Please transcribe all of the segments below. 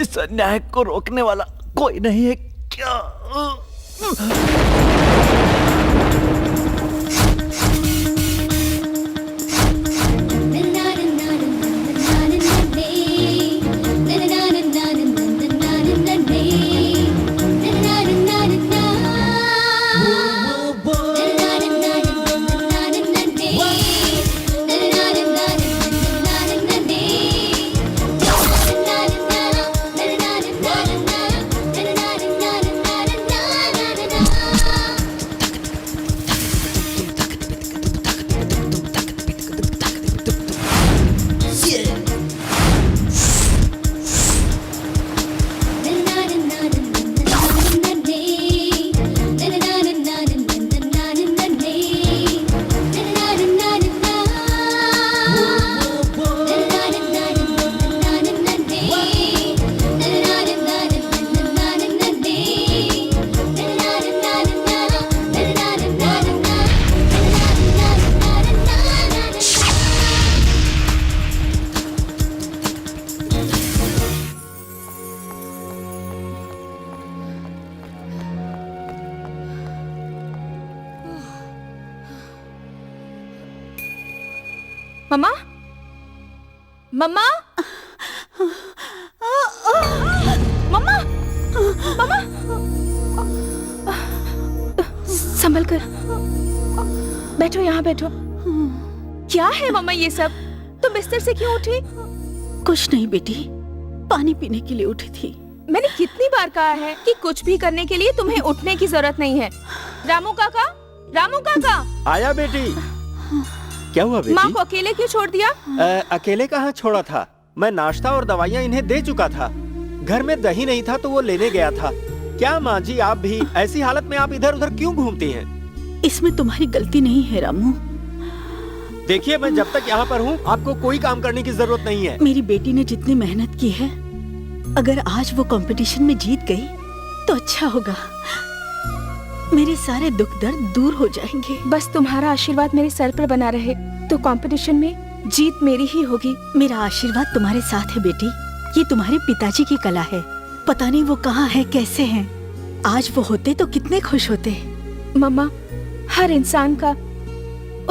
इस अन्याय को रोकने वाला कोई नहीं है क्या? मम्मा, मम्मा, मम्मा, मम्मा, संभल कर बैठो, यहाँ बैठो। क्या है मम्मा ये सब? तुम बिस्तर से क्यों उठी? कुछ नहीं बेटी, पानी पीने के लिए उठी थी। मैंने कितनी बार कहा है कि कुछ भी करने के लिए तुम्हें उठने की जरूरत नहीं है। रामू काका, रामू काका। आया बेटी। क्या हुआ बेटी? माँ को अकेले क्यों छोड़ दिया? अकेले कहाँ छोड़ा था? मैं नाश्ता और दवाइयाँ इन्हें दे चुका था। घर में दही नहीं था तो वो लेने गया था। क्या माँ जी, आप भी ऐसी हालत में आप इधर उधर क्यों घूमती हैं? इसमें तुम्हारी गलती नहीं है रामू। देखिए, मैं जब तक यहाँ पर हूँ आपको कोई काम करने की जरूरत नहीं है। मेरी बेटी ने जितनी मेहनत की है, अगर आज वो कंपटीशन में जीत गई तो अच्छा होगा। मेरे सारे दुख दर्द दूर हो जाएंगे। बस तुम्हारा आशीर्वाद मेरे सर पर बना रहे तो कंपटीशन में जीत मेरी ही होगी। मेरा आशीर्वाद तुम्हारे साथ है बेटी। ये तुम्हारे पिताजी की कला है। पता नहीं वो कहाँ है, कैसे हैं। आज वो होते तो कितने खुश होते। मम्मा, हर इंसान का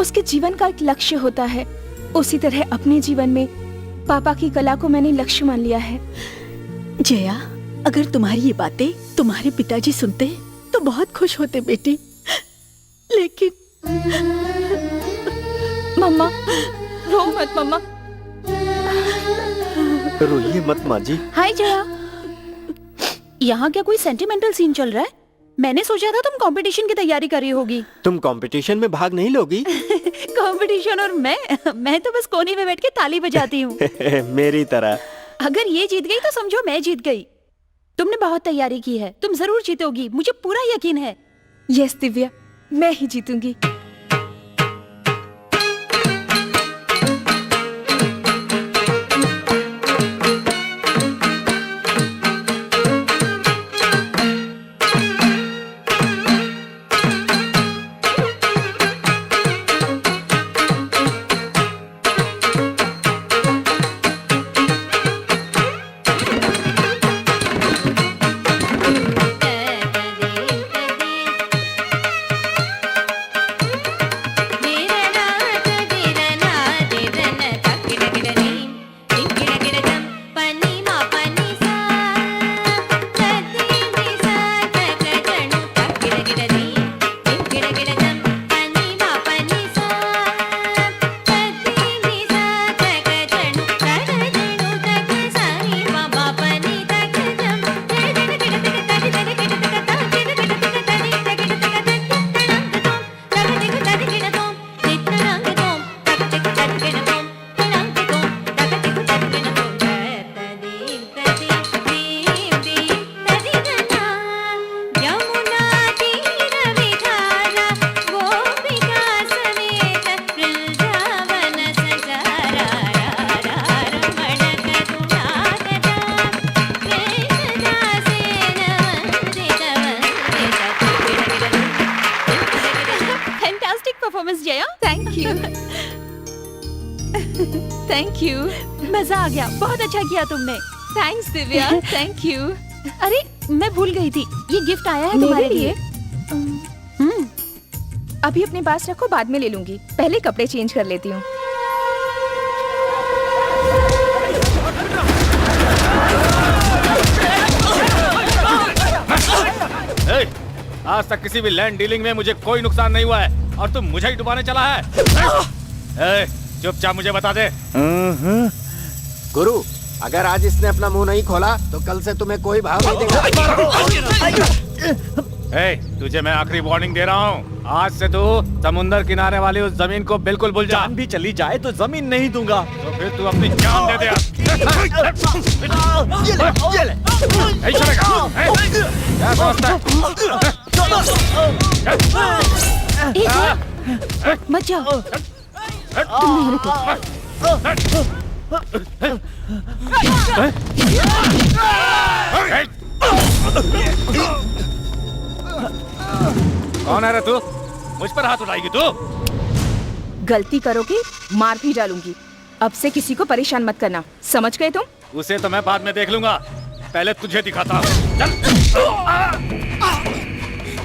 उसके जीवन का एक लक्ष्य होता है। उसी तरह अपने जीवन में पापा की कला को मैंने लक्ष्य मान लिया है। जया, अगर तुम्हारी ये बातें तुम्हारे पिताजी सुनते तो बहुत खुश होते बेटी। लेकिन मम्मा, रो मत मम्मा। रोइए मत माँ जी। हाय जया, यहाँ क्या कोई सेंटिमेंटल सीन चल रहा है? मैंने सोचा था तुम कंपटीशन की तैयारी कर रही होगी। तुम कंपटीशन में भाग नहीं लोगी? कंपटीशन और मैं तो बस कोने में बैठ के ताली बजाती हूँ। मेरी तरह। अगर ये जीत गई तो समझो मैं जीत गई। तुमने बहुत तैयारी की है, तुम जरूर जीतोगी, मुझे पूरा यकीन है। यस दिव्या, मैं ही जीतूंगी। Performance Jaya. Thank you. Thank you. मजा आ गया, बहुत अच्छा किया तुमने। थैंक्स दिव्या। Thank you. अरे मैं भूल गई थी, ये गिफ्ट आया है मेरे तुम्हारे लिए? लिए। अभी अपने पास रखो, बाद में ले लूंगी। पहले कपड़े चेंज कर लेती हूँ। ए, आज तक किसी भी लैंड डीलिंग में मुझे कोई नुकसान नहीं हुआ है और तुम मुझे ही डुबाने चला है। ए, चुपचाप मुझे बता दे। गुरु, अगर आज इसने अपना मुंह नहीं खोला तो कल से तुम्हें कोई भाव नहीं देगा। ए, तुझे मैं आखिरी वार्निंग दे रहा हूँ, आज से तू समुंदर किनारे वाली उस जमीन को बिल्कुल भूल जा। जान भी चली जाए तो जमीन नहीं दूंगा। तो फिर तू अपनी जान दे दे। यही चलेगा? क्या समझता है? एक मिनट, मत जाओ। तुम नहीं रुको। कौन है रे तू? मुझ पर हाथ उठाएगी तू? गलती करोगे मार भी डालूंगी। अब से किसी को परेशान मत करना, समझ गए तुम? उसे तो मैं बाद में देख लूंगा, पहले तुझे दिखाता हूँ। चल।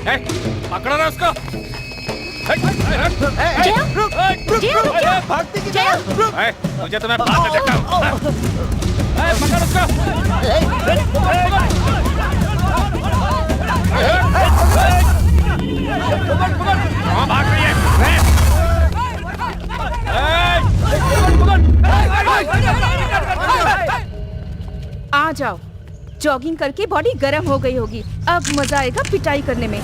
ए, पकड़ो ना उसको। जया, जया रुक जा। जया, ए, तुझे तो मैं बाद में देखता हूँ। ए, पकड़ उसको। कहाँ भाग रही है? आ जाओ। जॉगिंग करके बॉडी गर्म हो गई होगी, अब मजा आएगा पिटाई करने में।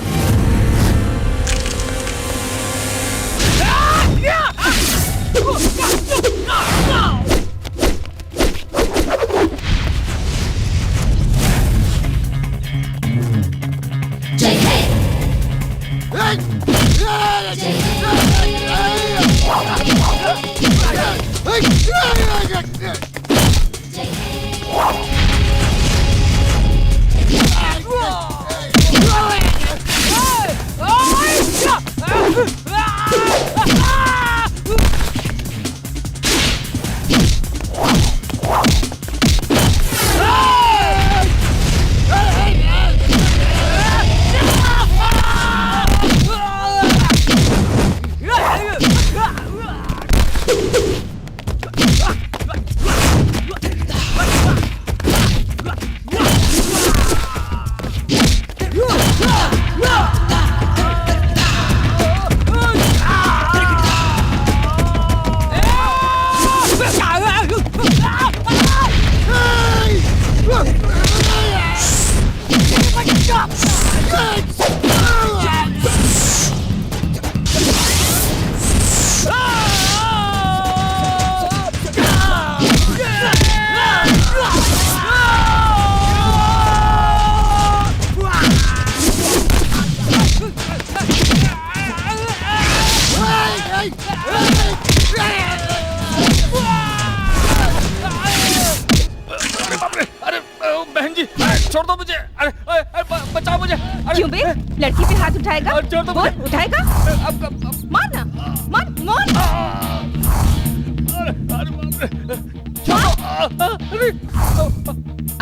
छोड़ दो मुझे। अरे बचाओ मुझे। क्यों बे? लड़की पे हाथ उठाएगा? छोड़ दो बोल, मुझे। उठाएगा? मार ना, मार, मार।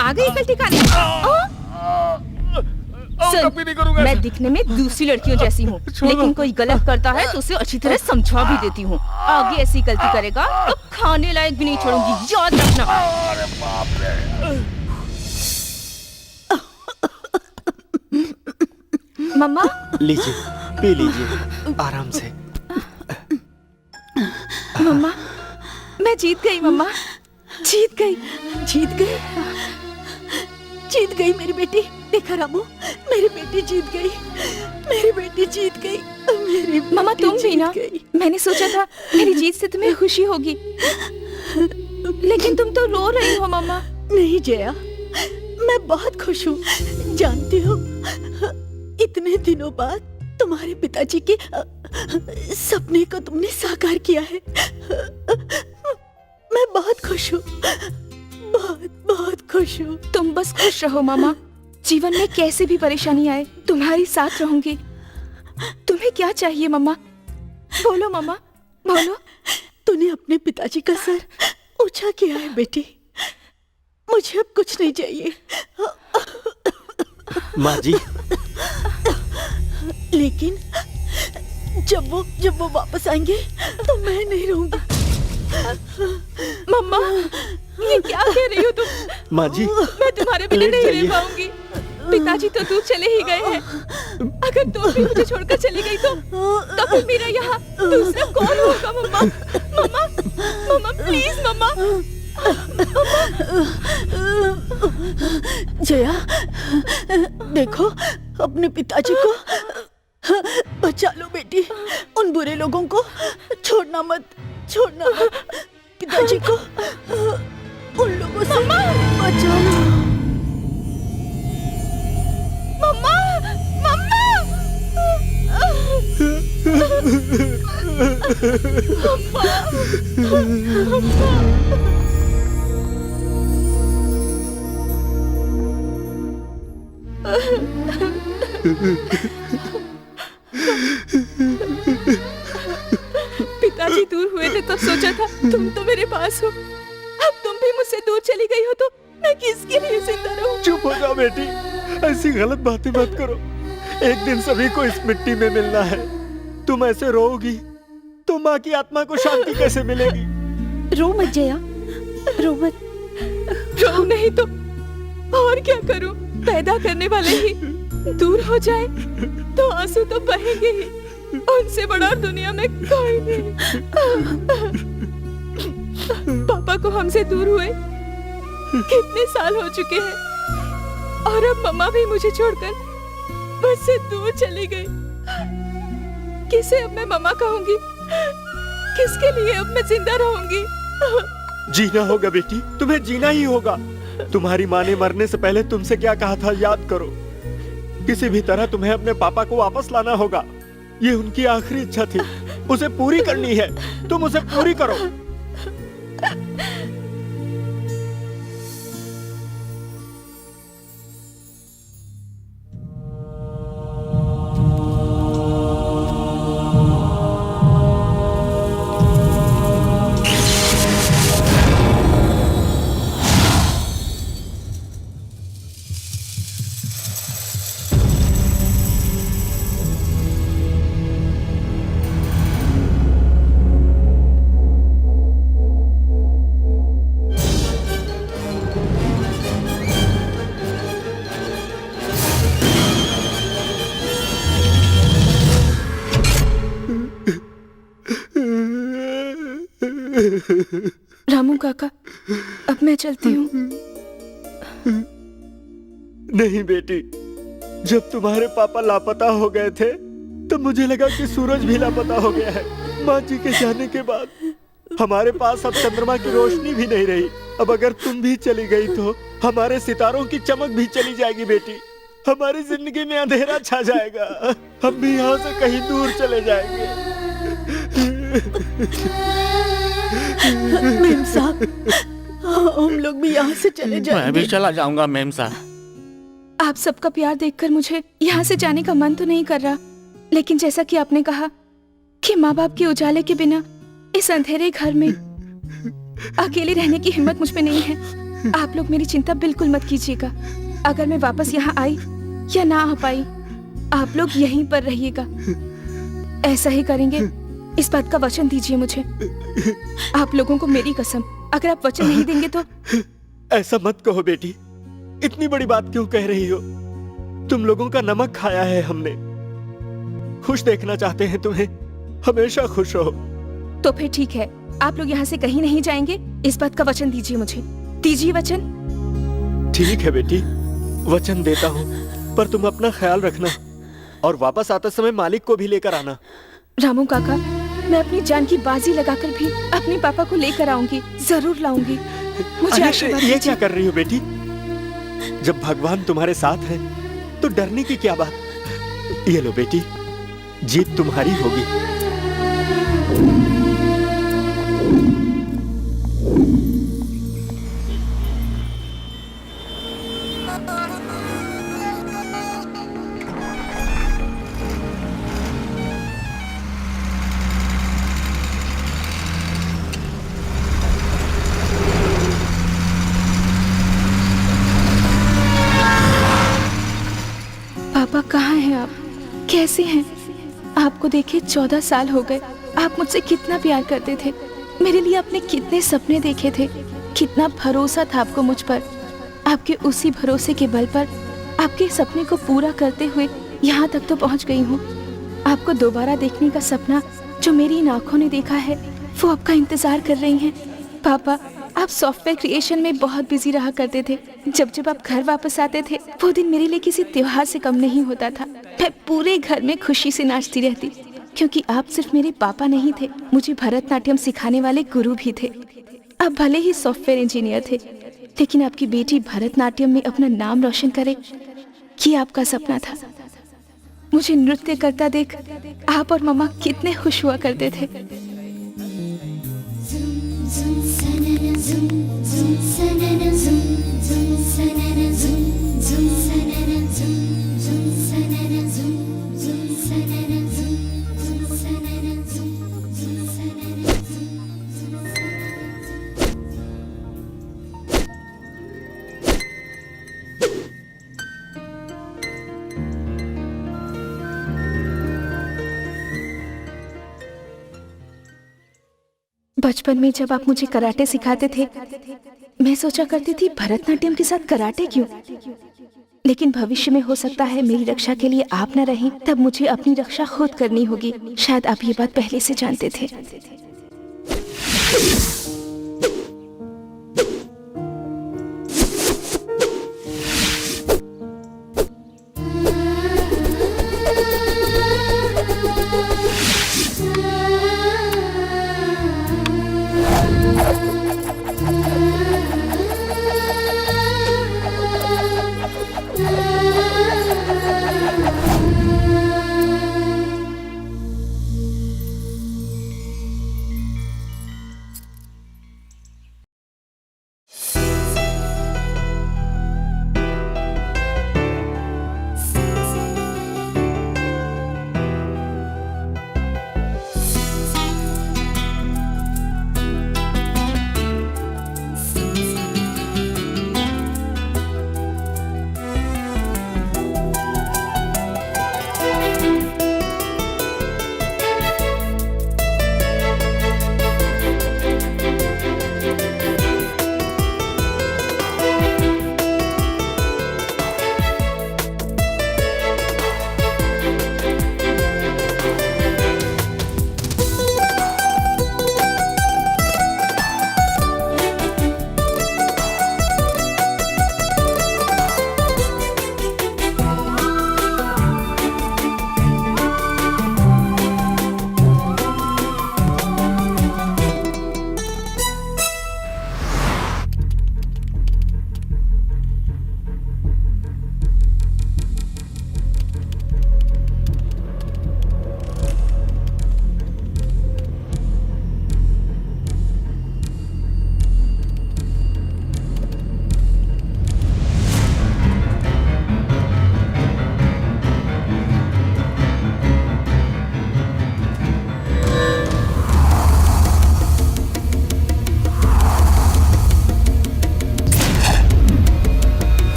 आ गई कल ठिकाने। सुन, कभी नहीं करूंगा। मैं दिखने में दूसरी लड़कियों जैसी हूँ, लेकिन कोई गलत करता है तो उसे अच्छी तरह समझा भी देती हूँ। आगे ऐसी गलती करेगा तो खाने लायक भी नहीं छोड़ूंगी, याद रखना। अरे बाप रे। मम्मा, लीजिए, पी लीजिए आराम से। मम्मा, मैं जीत गई। मम्मा, जीत गई। जीत गई, जीत गई मेरी बेटी। देखा रामू, मेरी बेटी जीत गई, मेरी बेटी जीत गई, मेरी मम्मा बेटी तुम भी जीत ना, गई। मैंने सोचा था मेरी जीत से तुम्हें खुशी होगी, लेकिन तुम तो रो रही हो। मम्मा नहीं जया, मैं बहुत खुश हूँ। जानती हो, इतने दिनों बाद तुम्हारे पिताजी के सपने को तुमने साकार किया है। मैं बहुत खुश हूँ, बहुत बहुत खुश हूँ। तुम बस खुश रहो मामा, जीवन में कैसे भी परेशानी आए तुम्हारी साथ रहूंगी। तुम्हें क्या चाहिए मम्मा? बोलो मम्मा, बोलो। तूने अपने पिताजी का सर ऊंचा किया है बेटी। मुझे अब कुछ नहीं चाहिए। माँ जी, लेकिन जब वो वापस आएंगे तो मैं नहीं रहूंगी। मम्मा, ये क्या कह रही हो तुम? माँ जी, मैं तुम्हारे बिना लेट नहीं जाइए। रह पाऊंगी। पिताजी तो दूर चले ही गए हैं। अगर तुम भी मुझे छोड़कर चली गई तो फिर मेरा यहाँ दूसरा कौन होगा? मम्मा, मम्मा, मम्मा प्लीज मम्मा। जया, देखो अपने पिताजी को बचा लो बेटी। उन बुरे लोगों को छोड़ना मत। पिताजी को उन लोगों से बचा लो। मम्मा, मम्मा। पिताजी दूर हुए थे तब सोचा था तुम तो मेरे पास हो। अब तुम भी मुझसे दूर चली गई हो तो मैं किसके लिए जिंदा रहूं? चुप हो जाओ बेटी, ऐसी गलत बातें मत करो। एक दिन सभी को इस मिट्टी में मिलना है। तुम ऐसे रोओगी तो माँ की आत्मा को शांति कैसे मिलेगी? रो मत जया, रो मत। रो नहीं तो और क्या करूं? पैदा करने वाले ही दूर हो जाए तो आंसू तो बहेंगे ही। उनसे बड़ा दुनिया में कोई नहीं। पापा को हमसे दूर हुए कितने साल हो चुके हैं और अब मम्मा भी मुझे छोड़कर मुझसे दूर चली गई। किसे अब मैं मम्मा कहूंगी? किसके लिए अब मैं जिंदा रहूंगी? जीना होगा बेटी, तुम्हें जीना ही होगा। तुम्हारी माँ ने मरने से पहले तुमसे क्या कहा था याद करो। किसी भी तरह तुम्हें अपने पापा को वापस लाना होगा। ये उनकी आखिरी इच्छा थी, उसे पूरी करनी है। तुम उसे पूरी करो। रामू काका, अब मैं चलती हूँ। नहीं बेटी, जब तुम्हारे पापा लापता हो गए थे तो मुझे लगा कि सूरज भी लापता हो गया है। माँ जी के जाने के बाद हमारे पास अब चंद्रमा की रोशनी भी नहीं रही। अब अगर तुम भी चली गई तो हमारे सितारों की चमक भी चली जाएगी बेटी। हमारी जिंदगी में अंधेरा छा जाएगा। हम भी यहाँ से कहीं दूर चले जाएंगे। मेम साहब, हम लोग भी यहाँ से चले जाएंगे। मैं भी चला जाऊंगा मेम साहब। आप सबका प्यार देखकर मुझे यहाँ से जाने का मन तो नहीं कर रहा, लेकिन जैसा कि आपने कहा कि माँ बाप के उजाले के बिना इस अंधेरे घर में अकेले रहने की हिम्मत मुझ में नहीं है। आप लोग मेरी चिंता बिल्कुल मत कीजिएगा। अगर मैं वापस यहाँ आई या ना आ पाई, आप लोग यहीं पर रहिएगा। ऐसा ही करेंगे, इस बात का वचन दीजिए मुझे। आप लोगों को मेरी कसम, अगर आप वचन नहीं देंगे तो। ऐसा मत कहो बेटी, इतनी बड़ी बात क्यों कह रही हो? तुम लोगों का नमक खाया है हमने। खुश देखना चाहते हैं तुम्हें, हमेशा खुश रहो। तो फिर ठीक है, आप लोग यहाँ से कहीं नहीं जाएंगे, इस बात का वचन दीजिए मुझे। दीजिए वचन। ठीक है बेटी, वचन देता हूँ, पर तुम अपना ख्याल रखना और वापस आते समय मालिक को भी लेकर आना। रामू काका, मैं अपनी जान की बाजी लगाकर भी अपने पापा को लेकर आऊंगी, जरूर लाऊंगी। मुझे अरे, आशीर्वाद ये दीजिए। क्या कर रही हो बेटी? जब भगवान तुम्हारे साथ है तो डरने की क्या बात? ये लो बेटी, जीत तुम्हारी होगी। कैसे हैं? आपको देखे 14 साल हो गए। आप मुझसे कितना प्यार करते थे, मेरे लिए आपने कितने सपने देखे थे, कितना भरोसा था आपको मुझ पर। आपके उसी भरोसे के बल पर आपके सपने को पूरा करते हुए यहाँ तक तो पहुँच गई हूँ। आपको दोबारा देखने का सपना जो मेरी इन आंखों ने देखा है, वो आपका इंतजार कर रही हैं। पापा, आप सॉफ्टवेयर क्रिएशन में बहुत बिजी रहा करते थे। जब जब आप घर वापस आते थे, वो दिन मेरे लिए किसी त्योहार से कम नहीं होता था। मैं पूरे घर में खुशी से नाचती रहती, क्योंकि आप सिर्फ मेरे पापा नहीं थे, मुझे भरतनाट्यम सिखाने वाले गुरु भी थे। आप भले ही सॉफ्टवेयर इंजीनियर थे, लेकिन आपकी बेटी भरतनाट्यम में अपना नाम रोशन करे, ये आपका सपना था। मुझे नृत्य करता देख आप और मम्मा कितने खुश हुआ करते थे। बचपन में जब आप मुझे कराटे सिखाते थे, मैं सोचा करती थी भरतनाट्यम के साथ कराटे क्यों। लेकिन भविष्य में हो सकता है मेरी रक्षा के लिए आप न रहें, तब मुझे अपनी रक्षा खुद करनी होगी। शायद आप ये बात पहले से जानते थे।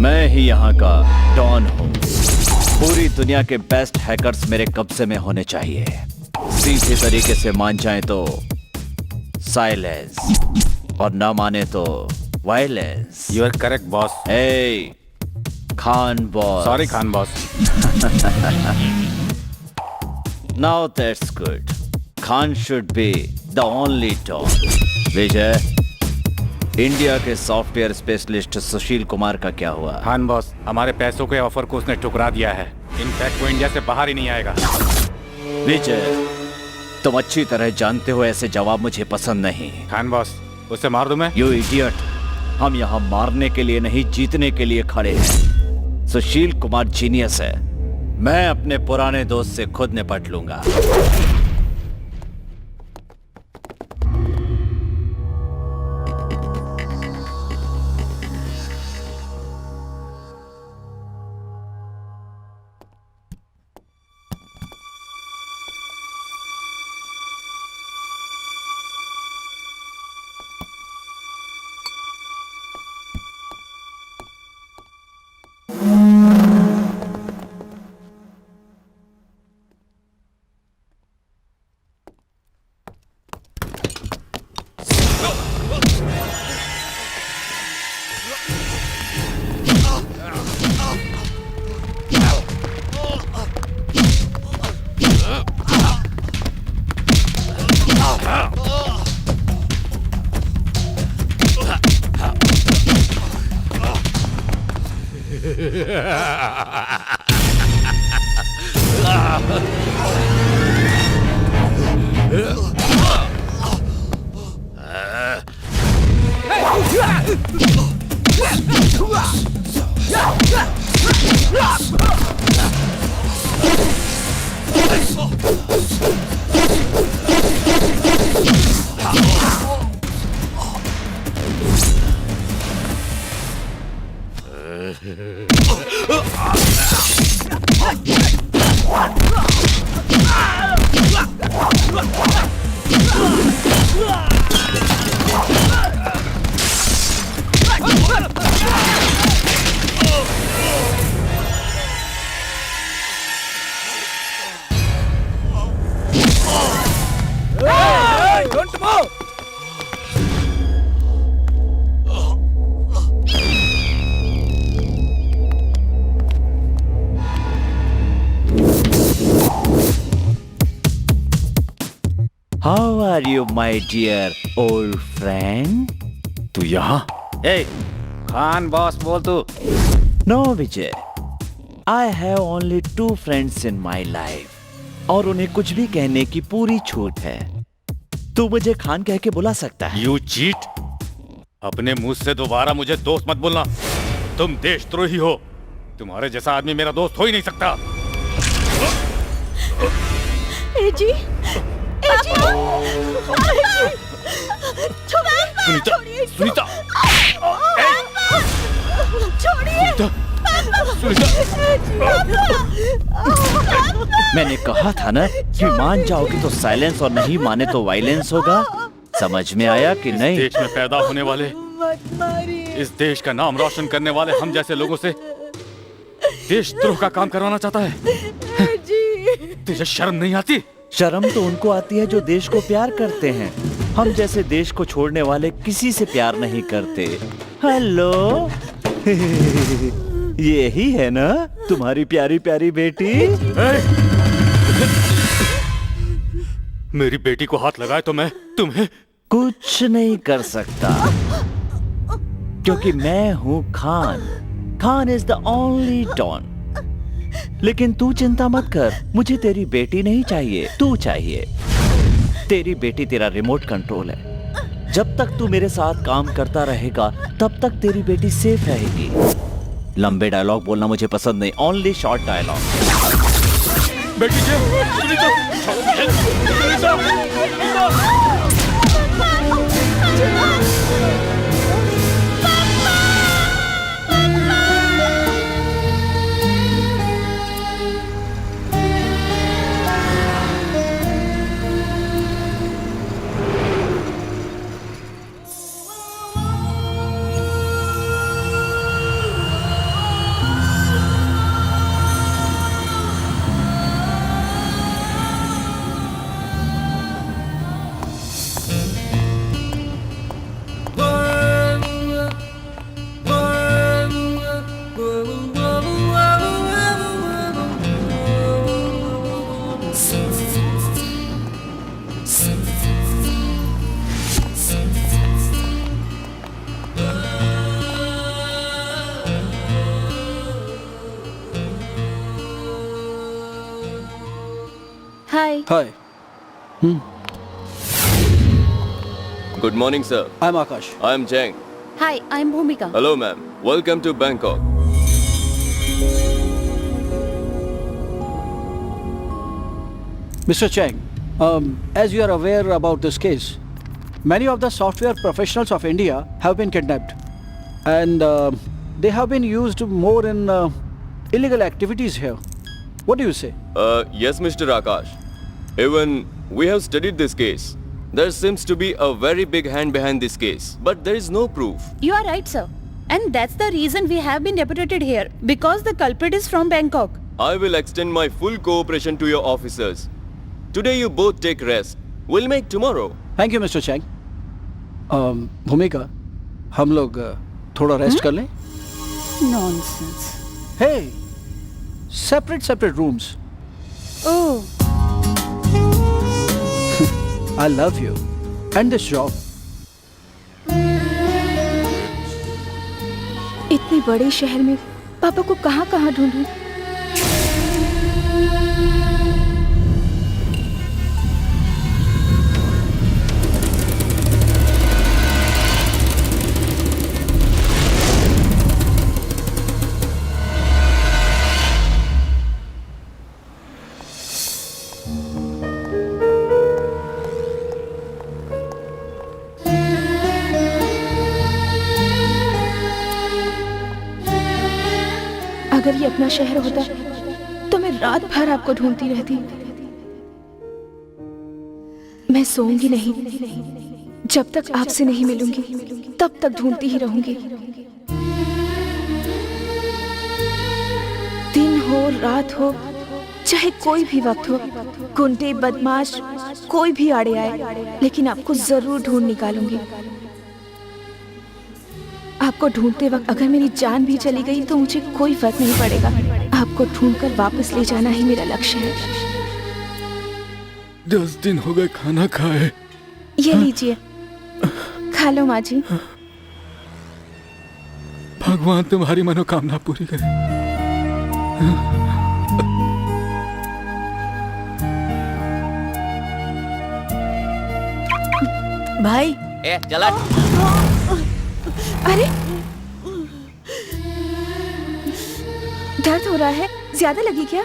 मैं ही यहाँ का डॉन हूँ। पूरी दुनिया के बेस्ट हैकर्स मेरे कब्जे में होने चाहिए। सीधे तरीके से मान जाए तो साइलेंस, और ना माने तो violence. You are correct boss. Hey, Khan boss. Sorry Khan boss. Now that's good. Khan should be the only Don. Vijay, India के सॉफ्टवेयर स्पेशलिस्ट सुशील कुमार का क्या हुआ? खान बॉस, हमारे पैसों के ऑफर को उसने ठुकरा दिया है। इनफैक्ट वो इंडिया से बाहर ही नहीं आएगा। विजय, तुम अच्छी तरह जानते हो ऐसे जवाब मुझे पसंद नहीं। खान बॉस, उसे मार दूं मैं? यू इडियट, हम यहाँ मारने के लिए नहीं जीतने के लिए खड़े हैं। सुशील कुमार जीनियस है। मैं अपने पुराने दोस्त से खुद निपट लूंगा। How are you, my dear old friend? तू यहाँ? ए, खान बॉस बोल तू। No, Vijay. I have only 2 friends in my life. और उन्हें कुछ भी कहने की पूरी छूट है। तू मुझे खान कह के बुला सकता है। You cheat! अपने मुंह से दोबारा मुझे दोस्त मत बोलना। तुम देशद्रोही हो। तुम्हारे जैसा आदमी मेरा दोस्त हो ही नहीं सकता। ए जी, ए जी, सुनीता, सुनीता, छोड़िए। मैंने कहा था ना कि मान जाओगे तो साइलेंस और नहीं माने तो वायलेंस होगा। समझ में आया कि नहीं? देश में पैदा होने वाले, इस देश का नाम रोशन करने वाले हम जैसे लोगों से देशद्रोह का काम करवाना चाहता है। तुझे शर्म नहीं आती? शर्म तो उनको आती है जो देश को प्यार करते हैं। हम जैसे देश को छोड़ने वाले किसी से प्यार नहीं करते। हेलो यही है ना तुम्हारी प्यारी प्यारी बेटी? मेरी बेटी को हाथ लगाए तो मैं तुम्हें कुछ नहीं कर सकता क्योंकि मैं हूं Khan. Khan is the only don. लेकिन तू चिंता मत कर, मुझे तेरी बेटी नहीं चाहिए, तू चाहिए। तेरी बेटी तेरा रिमोट कंट्रोल है। जब तक तू मेरे साथ काम करता रहेगा तब तक तेरी बेटी सेफ रहेगी। लंबे डायलॉग बोलना मुझे पसंद नहीं, ओनली शॉर्ट डायलॉग। बेटी जी, Hi. Hi, Good morning, sir. I'm Akash. I am Jang. Hi, I'm Bhumika. Hello, ma'am. Welcome to Bangkok. Mr. Chang, as you are aware about this case, many of the software professionals of India have been kidnapped and they have been used more in illegal activities here. What do you say? Yes, Mr. Akash. Even we have studied this case. There seems to be a very big hand behind this case, but there is no proof. You are right, sir. And that's the reason we have been deputed here, because the culprit is from Bangkok. I will extend my full cooperation to your officers. Today you both take rest. We'll make tomorrow. Thank you, Mr. Chang. भूमिका, हम लोग थोड़ा rest कर लें? Nonsense. Hey, separate rooms. Oh. I love you and this job. इतने बड़े शहर में पापा को कहाँ कहाँ ढूंढूं? अगर ये अपना शहर होता तो मैं रात भर आपको ढूंढती रहती। मैं सोऊंगी नहीं जब तक आपसे नहीं मिलूंगी, तब तक ढूंढती ही रहूंगी। दिन हो रात हो चाहे कोई भी वक्त हो, गुंडे बदमाश कोई भी आड़े आए, लेकिन आपको जरूर ढूंढ निकालूंगी। आपको ढूंढते वक्त अगर मेरी जान भी चली गई तो मुझे कोई फर्क नहीं पड़ेगा। आपको ढूंढकर वापस ले जाना ही मेरा लक्ष्य है। 10 दिन हो गए खाना खाए। ये लीजिए, खा लो माँ जी। भगवान तुम्हारी मनोकामना पूरी करे। भाई चला। अरे दर्द हो रहा है, ज्यादा लगी क्या?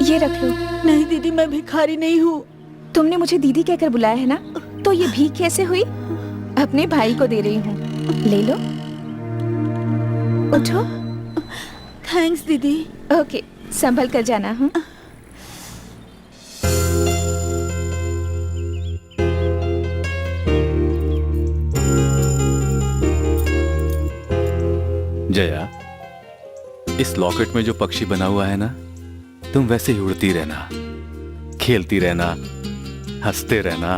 ये रख लो। नहीं दीदी, मैं भिखारी नहीं हूँ। तुमने मुझे दीदी कहकर बुलाया है ना, तो ये भीख कैसे हुई? अपने भाई को दे रही हूँ, ले लो। उठो। थैंक्स दीदी। ओके, संभल कर जाना। हाँ, जया, इस लॉकेट में जो पक्षी बना हुआ है ना, तुम वैसे ही उड़ती रहना, खेलती रहना, हंसते रहना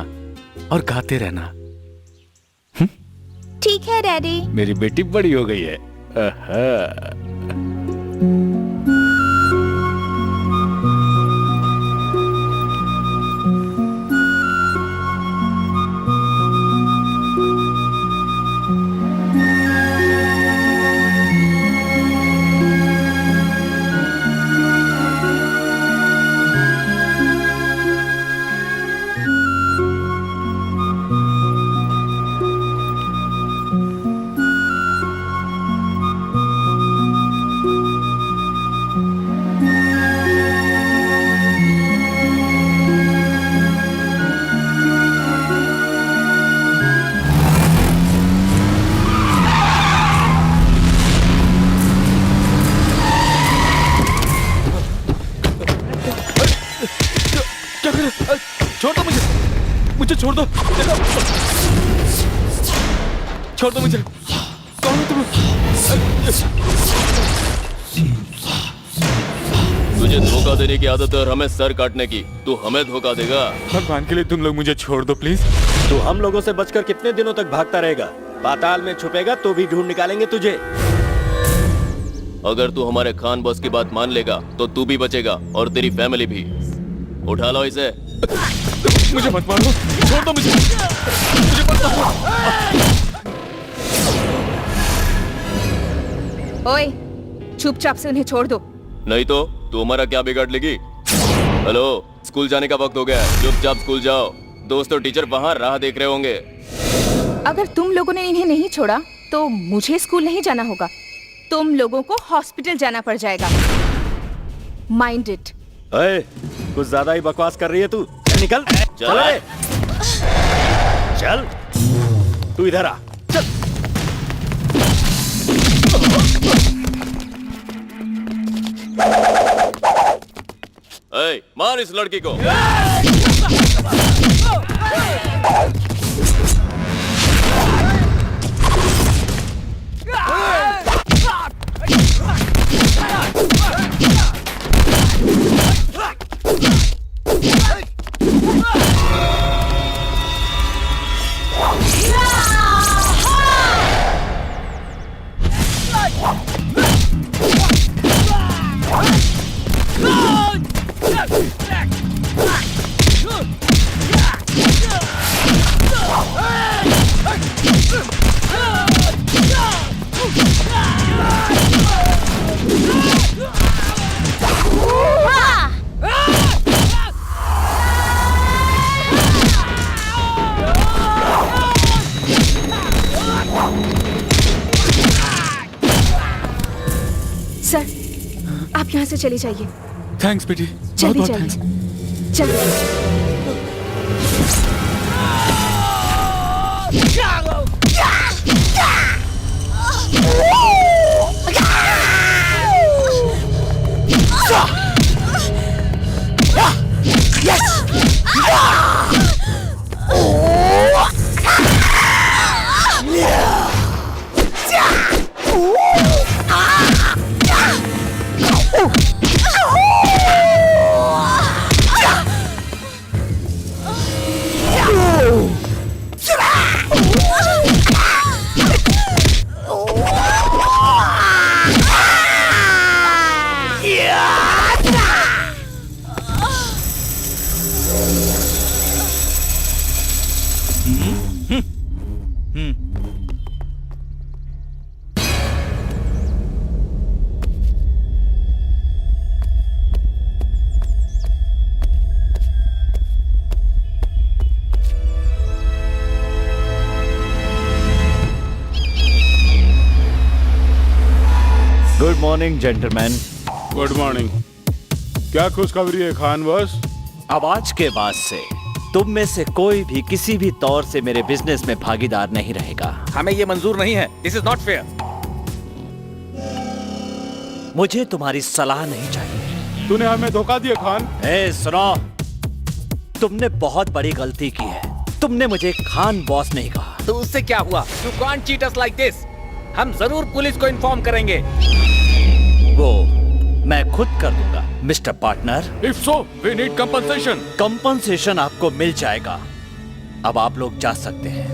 और गाते रहना। ठीक है डैडी। मेरी बेटी बड़ी हो गई है। मुझे छोड़ दो, छोड़ दो मुझे। कौन हो तुम? तुझे धोखा देने की आदत है और हमें सर काटने की। तू हमें धोखा देगा? भगवान के लिए तुम लोग मुझे छोड़ दो प्लीज। तू हम लोगों से बचकर कितने दिनों तक भागता रहेगा? पाताल में छुपेगा तो भी ढूंढ निकालेंगे तुझे। अगर तू हमारे खान बॉस की बात मान लेगा तो तू भी बचेगा और तेरी फैमिली भी। उठा लो इसे। मुझे मत मारो, छोड़ दो मुझे, मुझे मत मारो। ओए, चुपचाप से उन्हें छोड़ दो। नहीं तो तू हमारा क्या बिगाड़ लेगी? हेलो, स्कूल जाने का वक्त हो गया है, चुपचाप स्कूल जाओ। दोस्त और टीचर बाहर राह देख रहे होंगे। अगर तुम लोगों ने इन्हें नहीं छोड़ा तो मुझे स्कूल नहीं जाना होगा। तुम लोगों को हॉस्पिटल जाना पड़ जाएगा। Mind it. अरे, कुछ ज्यादा ही बकवास कर रही है तू। निकल, चल रे। चल, तू इधर आ। चल। ए, मार इस लड़की को। सर, आप यहाँ से चले जाइए। थैंक्स बेटी, जल्दी बहुत जाइए, थैंक्स। जल्दी। Good morning gentleman. Good morning. क्या खुशखबरी है खान बॉस? अब आज के बाद से तुम में से कोई भी किसी भी तौर से मेरे बिजनेस में भागीदार नहीं रहेगा। हमें ये मंजूर नहीं है। This is not fair. मुझे तुम्हारी सलाह नहीं चाहिए। तूने हमें धोखा दिया खान। ए सुनो, तुमने बहुत बड़ी गलती की है। तुमने मुझे खान बॉस नहीं कहा। तो उससे क्या हुआ? You can't cheat us like this. हम जरूर पुलिस को इन्फॉर्म करेंगे। वो मैं खुद कर दूंगा mister partner. If so we need compensation. Compensation आपको मिल जाएगा। अब आप लोग जा सकते हैं।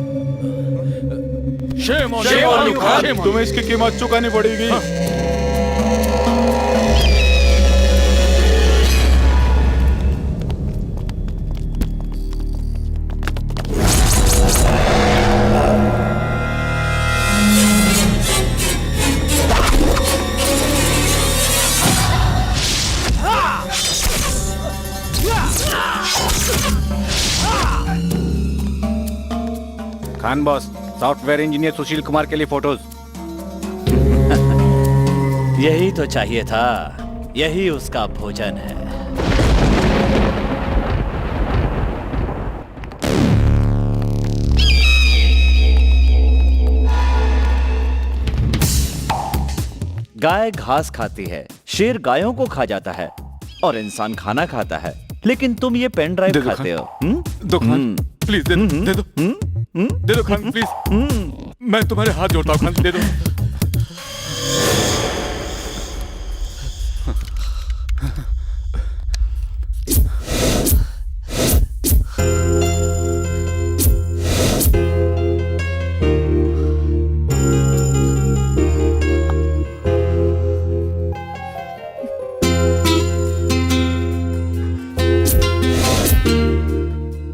शेम ऑन यू खान, तुम्हें इसकी कीमत चुकानी पड़ेगी। Khan boss, software engineer Sushil Kumar के लिए फोटोज। यही तो चाहिए था। यही उसका भोजन है। गाय घास खाती है, शेर गायों को खा जाता है और इंसान खाना खाता है। लेकिन तुम ये पेन दे ड्राइव दो खाते हो। दो खान, प्लीज दे दो, दे दो, दे दो खान प्लीज। मैं तुम्हारे हाथ जोड़ता हूँ खान, दे दो।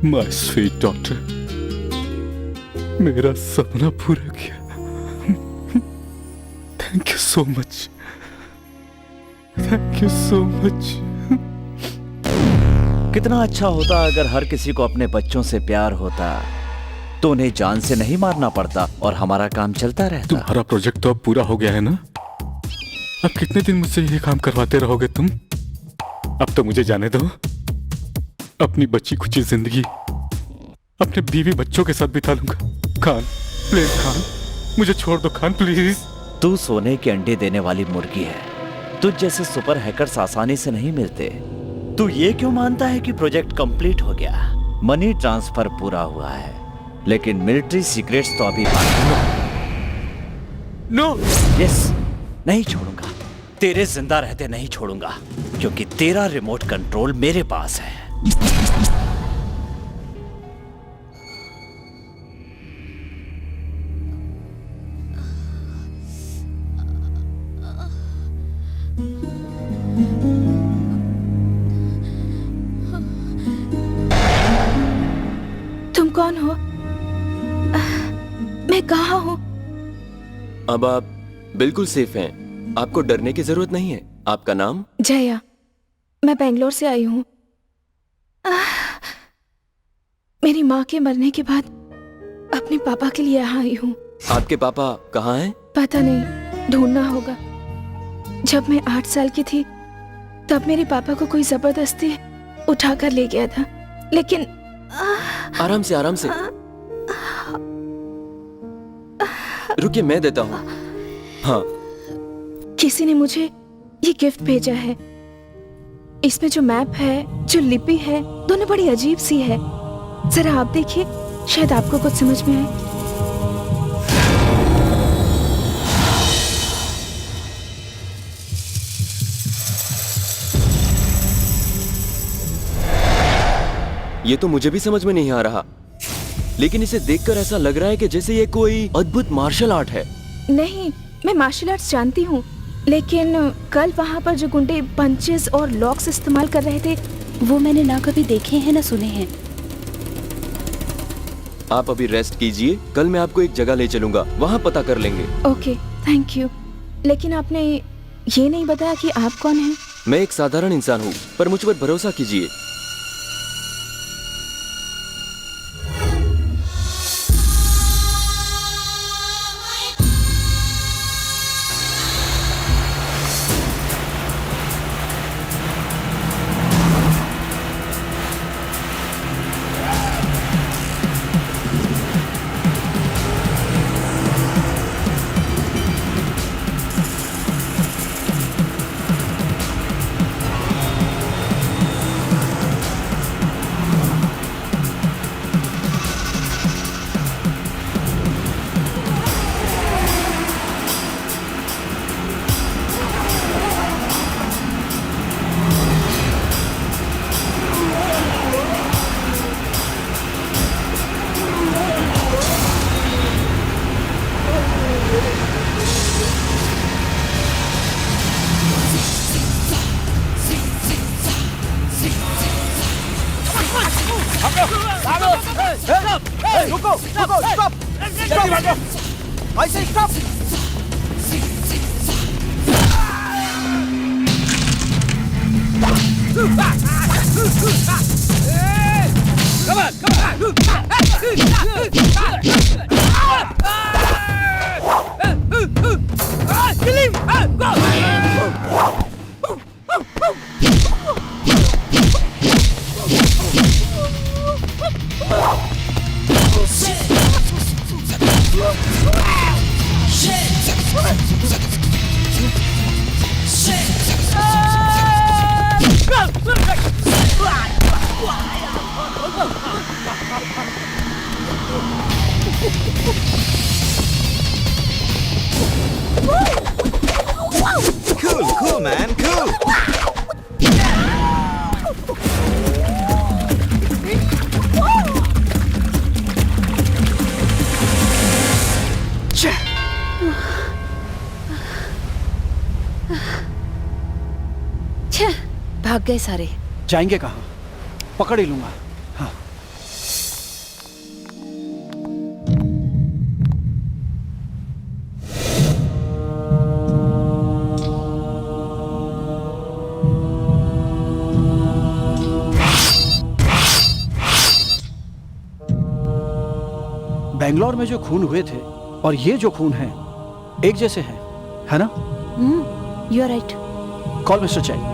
माय स्वीट डॉक्टर, मेरा सपना पूरा किया। Thank you so much, thank you so much. कितना अच्छा होता अगर हर किसी को अपने बच्चों से प्यार होता तो उन्हें जान से नहीं मारना पड़ता और हमारा काम चलता रहता। तुम्हारा प्रोजेक्ट तो अब पूरा हो गया है ना? अब कितने दिन मुझसे ये काम करवाते रहोगे तुम? अब तो मुझे जाने दो। अपनी बच्ची खुची जिंदगी अपने बीवी बच्चों के साथ बिता लूंगा। खान प्लीज, खान मुझे छोड़ दो खान प्लीज। तू सोने के अंडे देने वाली मुर्गी है। तुझ जैसे सुपर हैकर्स आसानी से नहीं मिलते। तू ये क्यों मानता है कि प्रोजेक्ट कंप्लीट हो गया? मनी ट्रांसफर पूरा हुआ है, लेकिन मिलिट्री सीक्रेट्स तो अभी बाकी। नो यस, नहीं छोड़ूंगा। तेरे जिंदा रहते नहीं छोड़ूंगा, क्योंकि तेरा रिमोट कंट्रोल मेरे पास है। तुम कौन हो? मैं कहाँ हूँ? अब आप बिल्कुल सेफ हैं। आपको डरने की जरूरत नहीं है। आपका नाम? जया। मैं बेंगलोर से आई हूँ। मेरी माँ के मरने के बाद अपने पापा के लिए यहाँ आई हूँ। आपके पापा कहाँ हैं? पता नहीं, ढूंढना होगा। जब मैं 8 साल की थी तब मेरे पापा को कोई जबरदस्ती उठा कर ले गया था, लेकिन आराम से आराम से। रुकिए, मैं देता हूँ। हाँ, किसी ने मुझे ये गिफ्ट भेजा है। इसमें जो मैप है, जो लिपि है, दोनों बड़ी अजीब सी है। जरा आप देखिए, शायद आपको कुछ समझ में आए। ये तो मुझे भी समझ में नहीं आ रहा, लेकिन इसे देखकर ऐसा लग रहा है कि जैसे ये कोई अद्भुत मार्शल आर्ट है। नहीं, मैं मार्शल आर्ट्स जानती हूँ, लेकिन कल वहाँ पर जो गुंडे पंचेस और लॉक्स इस्तेमाल कर रहे थे, वो मैंने ना कभी देखे हैं ना सुने हैं। आप अभी रेस्ट कीजिए, कल मैं आपको एक जगह ले चलूंगा, वहाँ पता कर लेंगे। Okay, thank you. लेकिन आपने ये नहीं बताया कि आप कौन हैं? मैं एक साधारण इंसान हूँ, पर मुझ पर भरोसा कीजिए। Cool, man, cool. भाग गए सारे। जाएंगे कहाँ? पकड़ ही लूंगा। हाँ। बेंगलोर में जो खून हुए थे और ये जो खून है, एक जैसे हैं, है ना? You are right. Call mister Chang.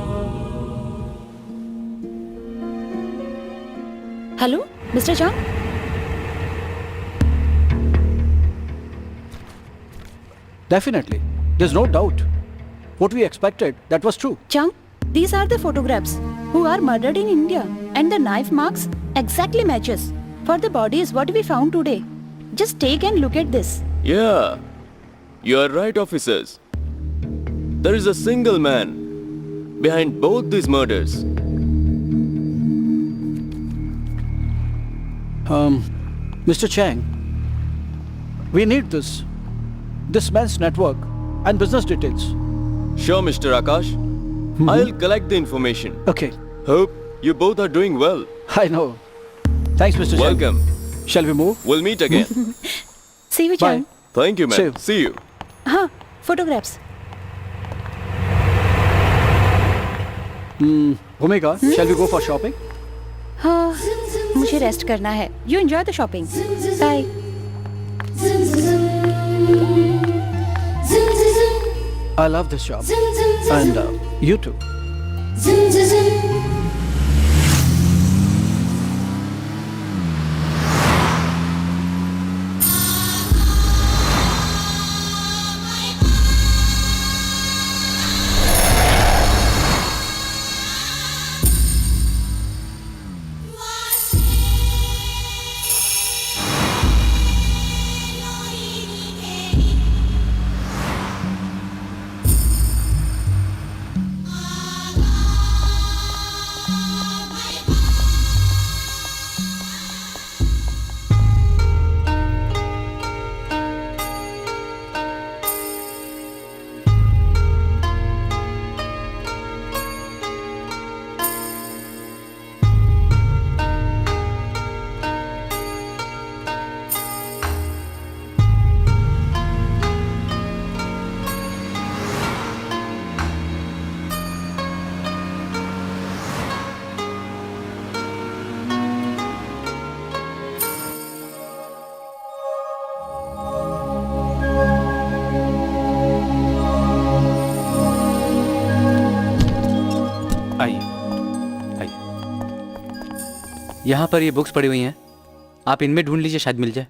Hello mister Chang. Definitely. There's no doubt. What we expected, that was true. Chang, these are the photographs who are murdered in India, and the knife marks exactly matches for the bodies what we found today. Just take and look at this. Yeah, you are right, officers. There is a single man behind both these murders. Mr. Chang, we need this man's network and business details. Sure, Mr. Akash. I'll collect the information. Okay, Hope you both are doing well. I know. Thanks, Mr. Chang. Welcome. Shall we move? We'll meet again. See you, Chang. Thank you, See man. you. See you. हाँ, photographs. Bhumika, shall we go for shopping? हाँ, मुझे rest करना है। You enjoy the shopping. Bye. I love this job. And you too. यहाँ पर ये books पड़ी हुई हैं, आप इनमें ढूंढ लीजिए, शायद मिल जाए।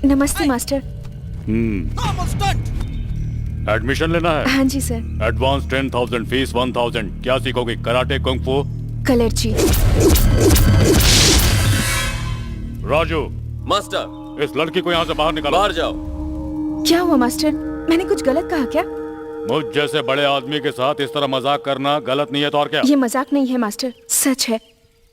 नमस्ते मास्टर। एडमिशन लेना है? हाँ जी सर। Advance 10,000, fees 1,000। क्या सीखोगे? कराटे, कुंग फू? कलर्ची। राजू। मास्टर। इस लड़की को यहाँ से बाहर निकालो। बाहर जाओ। क्या हुआ मास्टर? मैंने कुछ गलत कहा क्या? मुझ जैसे बड़े आदमी के साथ इस तरह मजाक करना गलत नहीं है तो और क्या? ये मजाक नहीं है मास्टर, सच है।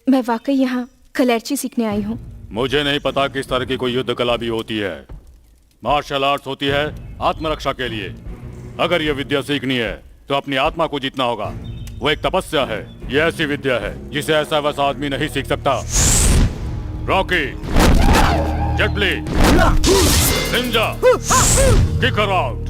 मैं वाकई यहाँ कलर्ची सीखने आई हूँ। मुझे नहीं पता किस तरह की कोई युद्ध कला भी होती है। मार्शल आर्ट्स होती है आत्मरक्षा के लिए। अगर ये विद्या सीखनी है तो अपनी आत्मा को जीतना होगा। वो एक तपस्या है। ये ऐसी विद्या है जिसे ऐसा वैसा आदमी नहीं सीख सकता। Rocky, Jet Li, ninja, kick her out.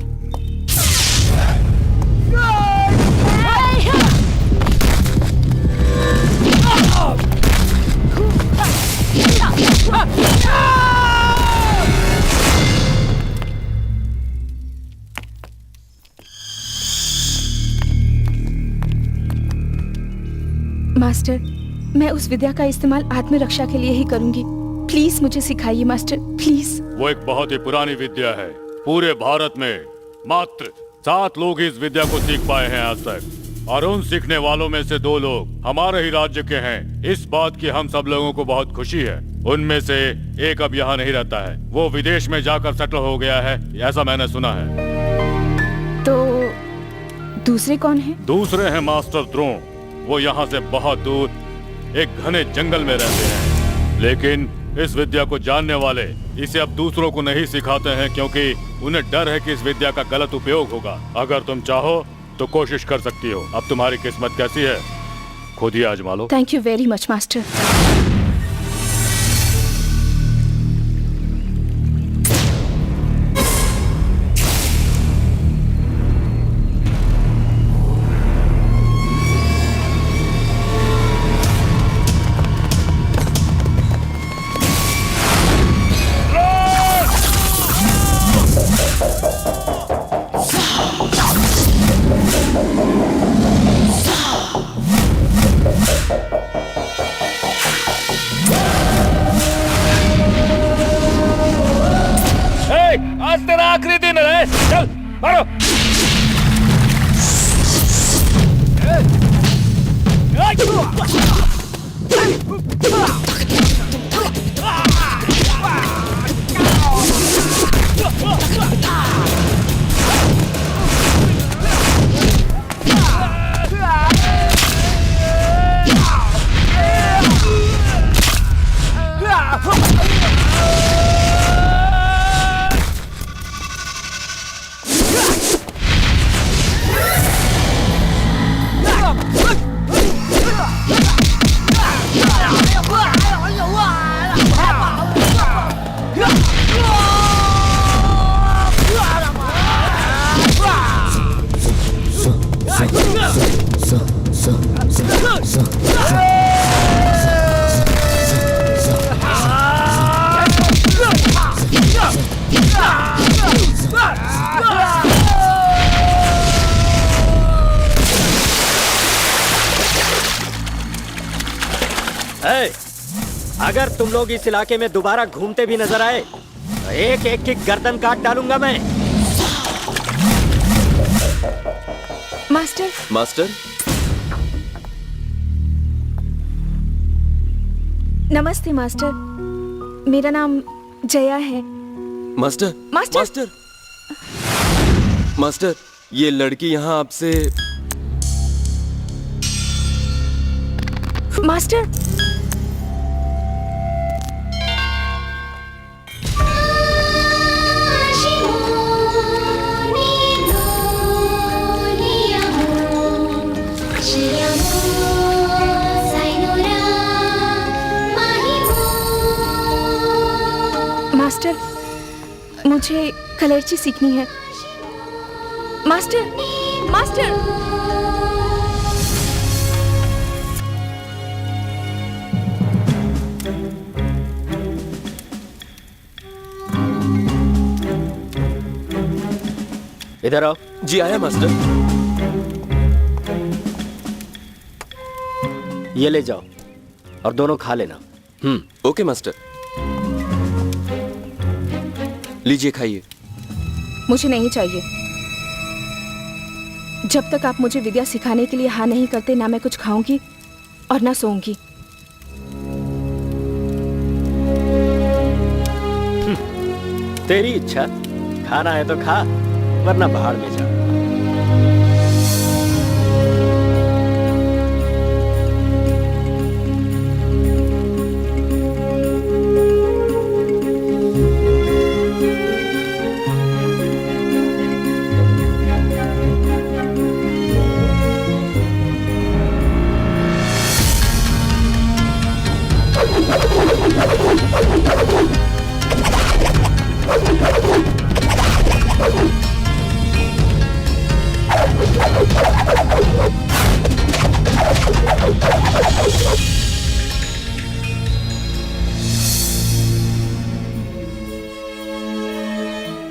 Master, मैं उस विद्या का इस्तेमाल आत्मरक्षा के लिए ही करूंगी। प्लीज मुझे सिखाइए मास्टर, प्लीज। वो एक बहुत ही पुरानी विद्या है। पूरे भारत में मात्र 7 लोग इस विद्या को सीख पाए हैं आज तक, और उन सीखने वालों में से 2 लोग हमारे ही राज्य के हैं। इस बात की हम सब लोगों को बहुत खुशी है। उनमें से एक अब यहाँ नहीं रहता है, वो विदेश में जाकर सेटल हो गया है, ऐसा मैंने सुना है। तो दूसरे कौन हैं? दूसरे हैं मास्टर द्रोण। वो यहाँ से बहुत दूर एक घने जंगल में रहते हैं, लेकिन इस विद्या को जानने वाले इसे अब दूसरों को नहीं सिखाते हैं क्योंकि उन्हें डर है कि इस विद्या का गलत उपयोग होगा। अगर तुम चाहो तो कोशिश कर सकती हो। अब तुम्हारी किस्मत कैसी है खुद ही आजमा लो। Thank you very much master. आज तेरा आखिरी दिन है, चल मारो। अगर तुम लोग इस इलाके में दोबारा घूमते भी नजर आए तो एक एक की गर्दन काट डालूंगा मैं। मास्टर। मास्टर, नमस्ते मास्टर, मेरा नाम जया है। Master, master. मास्टर, मास्टर, ये लड़की यहाँ आपसे। मास्टर। मास्टर, मुझे कलर्ची सीखनी है। Master, master. इधर आओ। जी आया मास्टर। ये ले जाओ और दोनों खा लेना। ओके मास्टर, लीजिए खाइए। मुझे नहीं चाहिए। जब तक आप मुझे विद्या सिखाने के लिए हाँ नहीं करते, ना मैं कुछ खाऊंगी और ना सोऊंगी। तेरी इच्छा, खाना है तो खा, वरना बाहर में जा।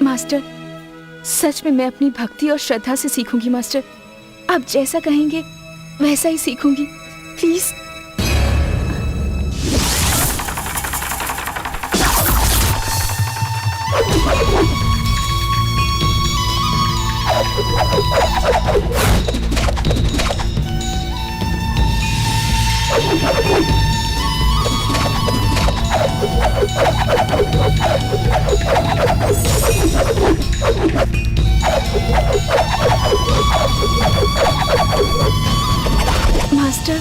मास्टर, सच में मैं अपनी भक्ति और श्रद्धा से सीखूंगी मास्टर। आप जैसा कहेंगे वैसा ही सीखूंगी, प्लीज। मास्टर,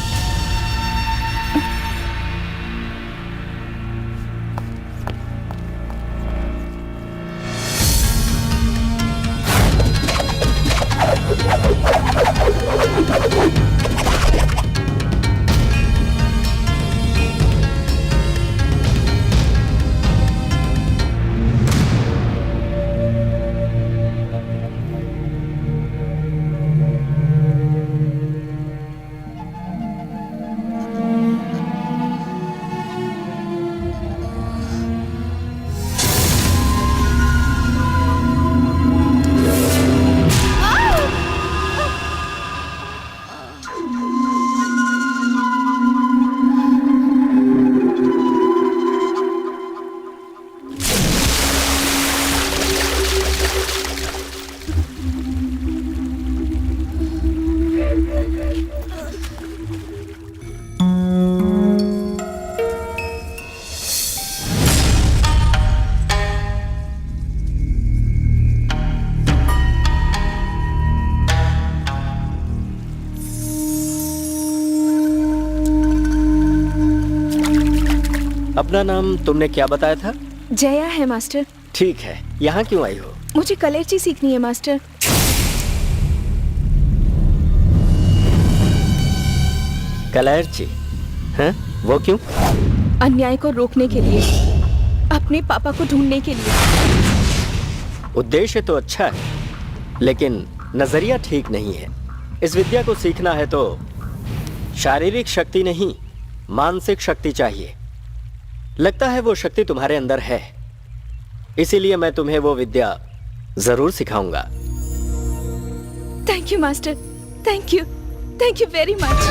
अपना नाम तुमने क्या बताया था? जया है मास्टर। ठीक है, यहाँ क्यों आई हो? मुझे कलेर्ची सीखनी है मास्टर। कलेर्ची? हैं? वो क्यों? अन्याय को रोकने के लिए, अपने पापा को ढूंढने के लिए। उद्देश्य तो अच्छा है, लेकिन नजरिया ठीक नहीं है। इस विद्या को सीखना है तो शारीरिक शक्ति नहीं, मानसिक शक्ति चाहिए। लगता है वो शक्ति तुम्हारे अंदर है, इसीलिए मैं तुम्हें वो विद्या जरूर सिखाऊंगा। Thank you master, thank you very much.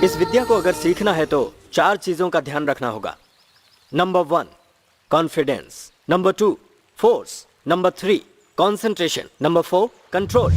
इस विद्या को अगर सीखना है तो 4 चीजों का ध्यान रखना होगा। Number 1 confidence, number 2 force, number 3 concentration, number 4 control.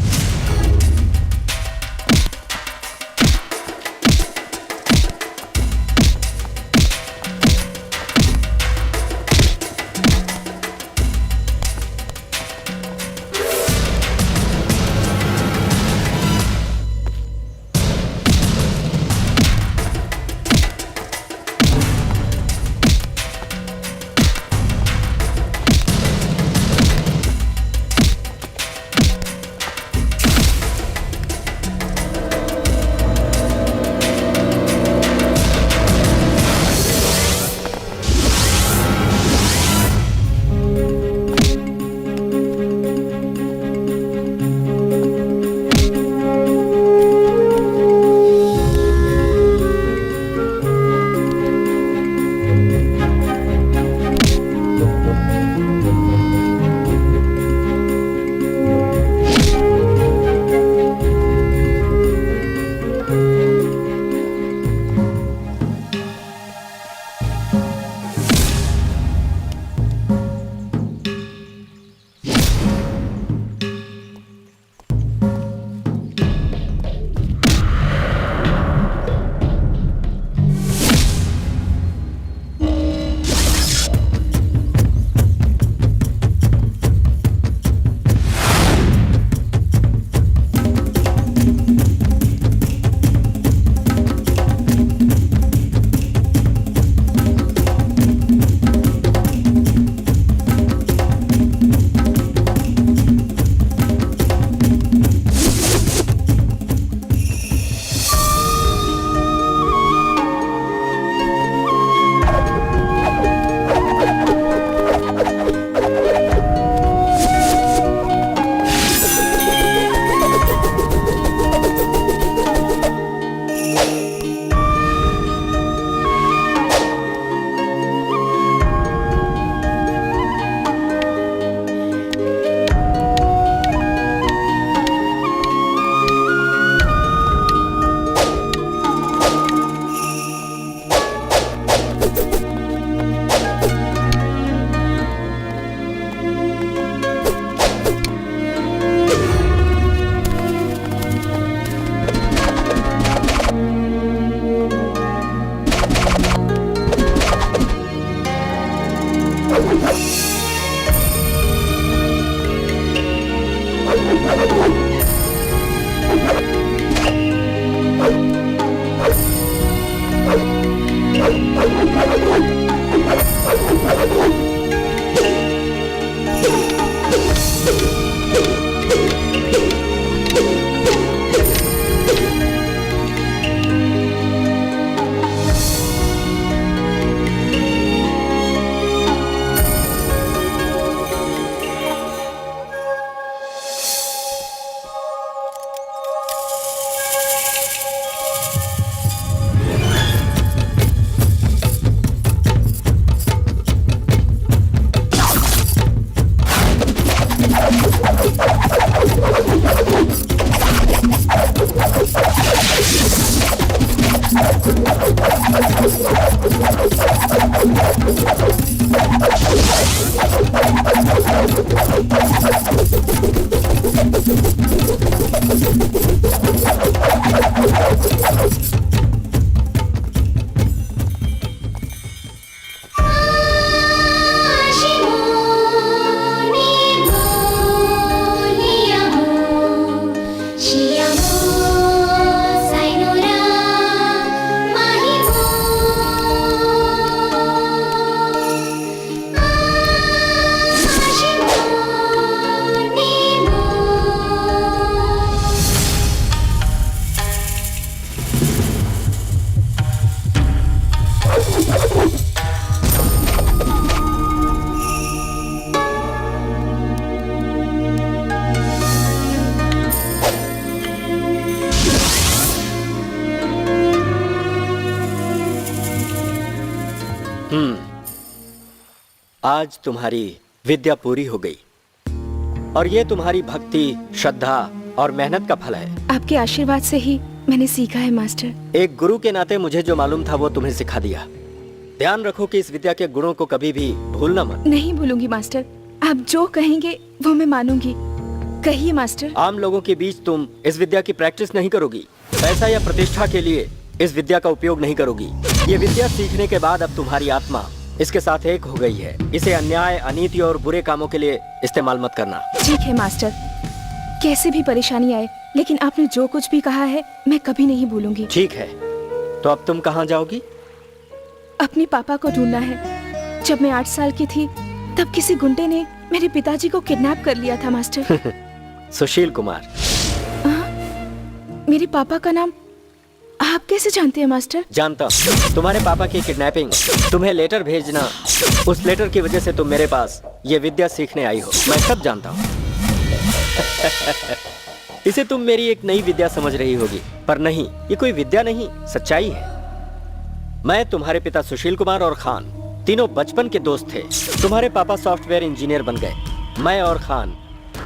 आज तुम्हारी विद्या पूरी हो गई और ये तुम्हारी भक्ति, श्रद्धा और मेहनत का फल है। आपके आशीर्वाद से ही मैंने सीखा है मास्टर। एक गुरु के नाते मुझे जो मालूम था वो तुम्हें सिखा दिया। ध्यान रखो कि इस विद्या के गुणों को कभी भी भूलना मत। नहीं भूलूंगी मास्टर, आप जो कहेंगे वो मैं मानूंगी। कहिए मास्टर। आम लोगों के बीच तुम इस विद्या की प्रैक्टिस नहीं करोगी, पैसा या प्रतिष्ठा के लिए इस विद्या का उपयोग नहीं करोगी। ये विद्या सीखने के बाद अब तुम्हारी आत्मा इसके साथ एक हो गई है। इसे अन्याय, अनीति और बुरे कामों के लिए इस्तेमाल मत करना। ठीक है मास्टर, कैसे भी परेशानी आए, लेकिन आपने जो कुछ भी कहा है मैं कभी नहीं भूलूंगी। ठीक है, तो अब तुम कहाँ जाओगी? अपने पापा को ढूंढना है। जब मैं 8 साल की थी तब किसी गुंडे ने मेरे पिताजी को किडनैप कर लिया था मास्टर। सुशील कुमार। मेरे पापा का नाम आप कैसे जानते हैं मास्टर? जानता हूँ। तुम्हारे पापा की किडनैपिंग, तुम्हें लेटर भेजना, उस लेटर की वजह से तुम मेरे पास ये विद्या सीखने आई हो, मैं सब जानता हूँ। इसे तुम मेरी एक नई विद्या समझ रही होगी, पर नहीं, ये कोई विद्या नहीं, सच्चाई है। मैं, तुम्हारे पिता सुशील कुमार और खान तीनों बचपन के दोस्त थे। तुम्हारे पापा सॉफ्टवेयर इंजीनियर बन गए। मैं और खान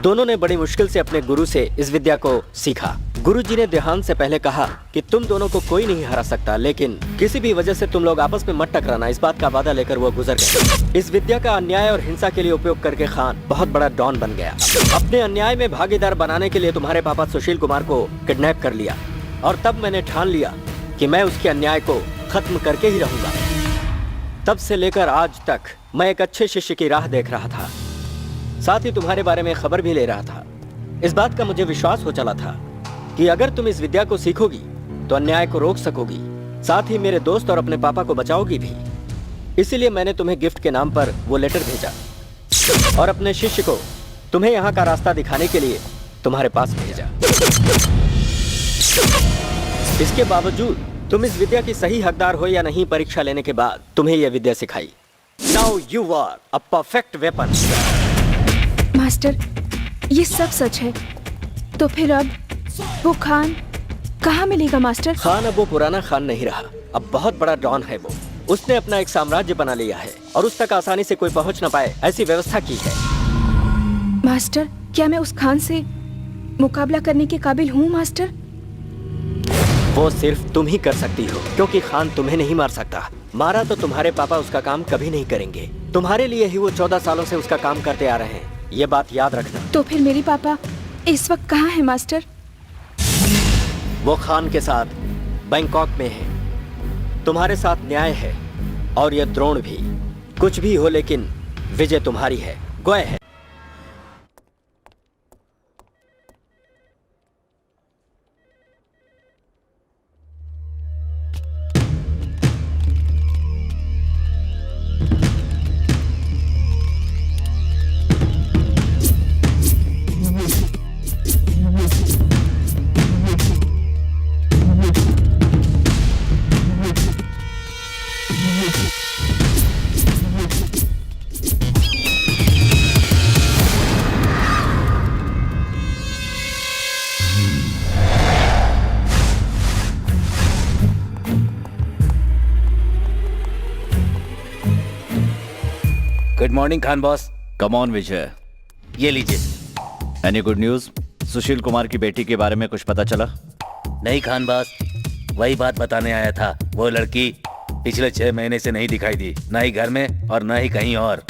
दोनों ने बड़ी मुश्किल से अपने गुरु से इस विद्या को सीखा। गुरुजी ने देहांत से पहले कहा कि तुम दोनों को कोई नहीं हरा सकता, लेकिन किसी भी वजह से तुम लोग आपस में मत टकराना, इस बात का वादा लेकर वो गुजर गए। इस विद्या का अन्याय और हिंसा के लिए उपयोग करके खान बहुत बड़ा डॉन बन गया। अपने अन्याय में भागीदार बनाने के लिए तुम्हारे पापा सुशील कुमार को किडनैप कर लिया और तब मैंने ठान लिया कि मैं उसके अन्याय को खत्म करके ही रहूंगा। तब से लेकर आज तक मैं एक अच्छे शिष्य की राह देख रहा था, साथ ही तुम्हारे बारे में खबर भी ले रहा था। इस बात का मुझे विश्वास हो चला था कि अगर तुम इस विद्या को सीखोगी तो अन्याय को रोक सकोगी, साथ ही मेरे दोस्त और अपने पापा को बचाओगी भी। इसीलिए मैंने तुम्हें गिफ्ट के नाम पर वो लेटर भेजा और अपने शिष्य को तुम्हें यहाँ का रास्ता दिखाने के लिए तुम्हारे पास भेजा। इसके बावजूद तुम इस विद्या की सही हकदार हो या नहीं, परीक्षा लेने के बाद तुम्हें यह विद्या सिखाई। Now you are a perfect weapon. Master, ये सब सच है, तो फिर अब वो खान कहाँ मिलेगा मास्टर? खान अब वो पुराना खान नहीं रहा, अब बहुत बड़ा डॉन है वो। उसने अपना एक साम्राज्य बना लिया है और उस तक आसानी से कोई पहुंच न पाए ऐसी व्यवस्था की है। मास्टर, क्या मैं उस खान से मुकाबला करने के काबिल हूँ मास्टर? वो सिर्फ तुम ही कर सकती हो, क्योंकि खान तुम्हें नहीं मार सकता। मारा तो तुम्हारे पापा उसका काम कभी नहीं करेंगे। तुम्हारे लिए ही वो 14 सालों से उसका काम करते आ रहे हैं, ये बात याद रखना। तो फिर मेरे पापा इस वक्त कहाँ है मास्टर? वो खान के साथ बैंकॉक में है। तुम्हारे साथ न्याय है और ये द्रोण भी। कुछ भी हो, लेकिन विजय तुम्हारी है। गोय है। Good morning Khan boss. Come on Vijay, ये लीजिए। Any good news? Sushil Kumar की बेटी के बारे में कुछ पता चला? नहीं खान बॉस, वही बात बताने आया था। वो लड़की पिछले 6 महीने से नहीं दिखाई दी, ना ही घर में और ना ही कहीं और।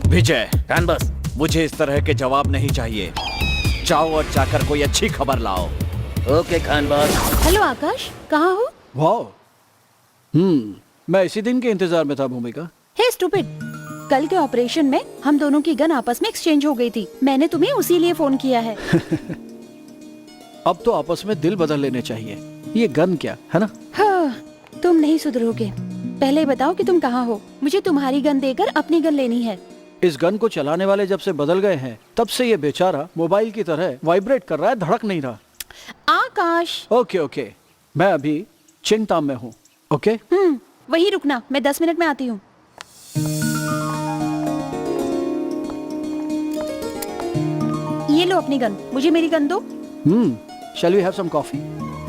विजय, खान बॉस, मुझे इस तरह के जवाब नहीं चाहिए। जाओ और जाकर कोई अच्छी खबर लाओ। Okay Khan boss. हेलो आकाश, कहाँ हो? वाह, मैं इसी दिन के इंतजार में था भूमिका। हे स्टूपिड, कल के ऑपरेशन में हम दोनों की गन आपस में एक्सचेंज हो गई थी। मैंने तुम्हें उसी लिए फोन किया है। अब तो आपस में दिल बदल लेने चाहिए। ये गन क्या है ना? हाँ, तुम नहीं सुधरोगे। पहले बताओ कि तुम कहाँ हो। मुझे तुम्हारी गन देकर अपनी गन लेनी है। इस गन को चलाने वाले जब से बदल गए हैं, तब से ये बेचारा मोबाइल की तरह वाइब्रेट कर रहा है, धड़क नहीं रहा। आकाश। ओके ओके, मैं अभी चिंगताम में हूँ। ओके वहीं रुकना, मैं 10 मिनट में आती हूँ। ये लो अपनी गन, मुझे मेरी गन दो। Shall we have some coffee?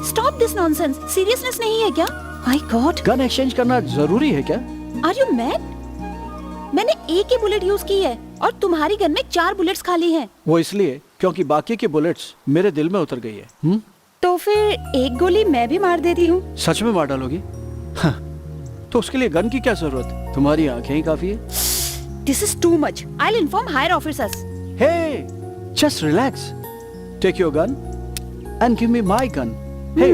Stop this nonsense. Seriousness नहीं है क्या? My God. गन एक्सचेंज करना जरूरी है क्या? Are you mad? मैंने एक ही बुलेट यूज की है और तुम्हारी गन में 4 बुलेट्स खाली हैं. वो इसलिए क्योंकि बाकी की बुलेट्स मेरे दिल में उतर गई है. तो फिर एक गोली मैं भी मार देती हूँ. सच में मार डालोगी? हाँ. तो उसके लिए गन की क्या जरूरत? तुम्हारी आंखें ही काफी है. This is too much. I will inform higher officers. Hey, just relax. Take your gun and give me my gun. Hey,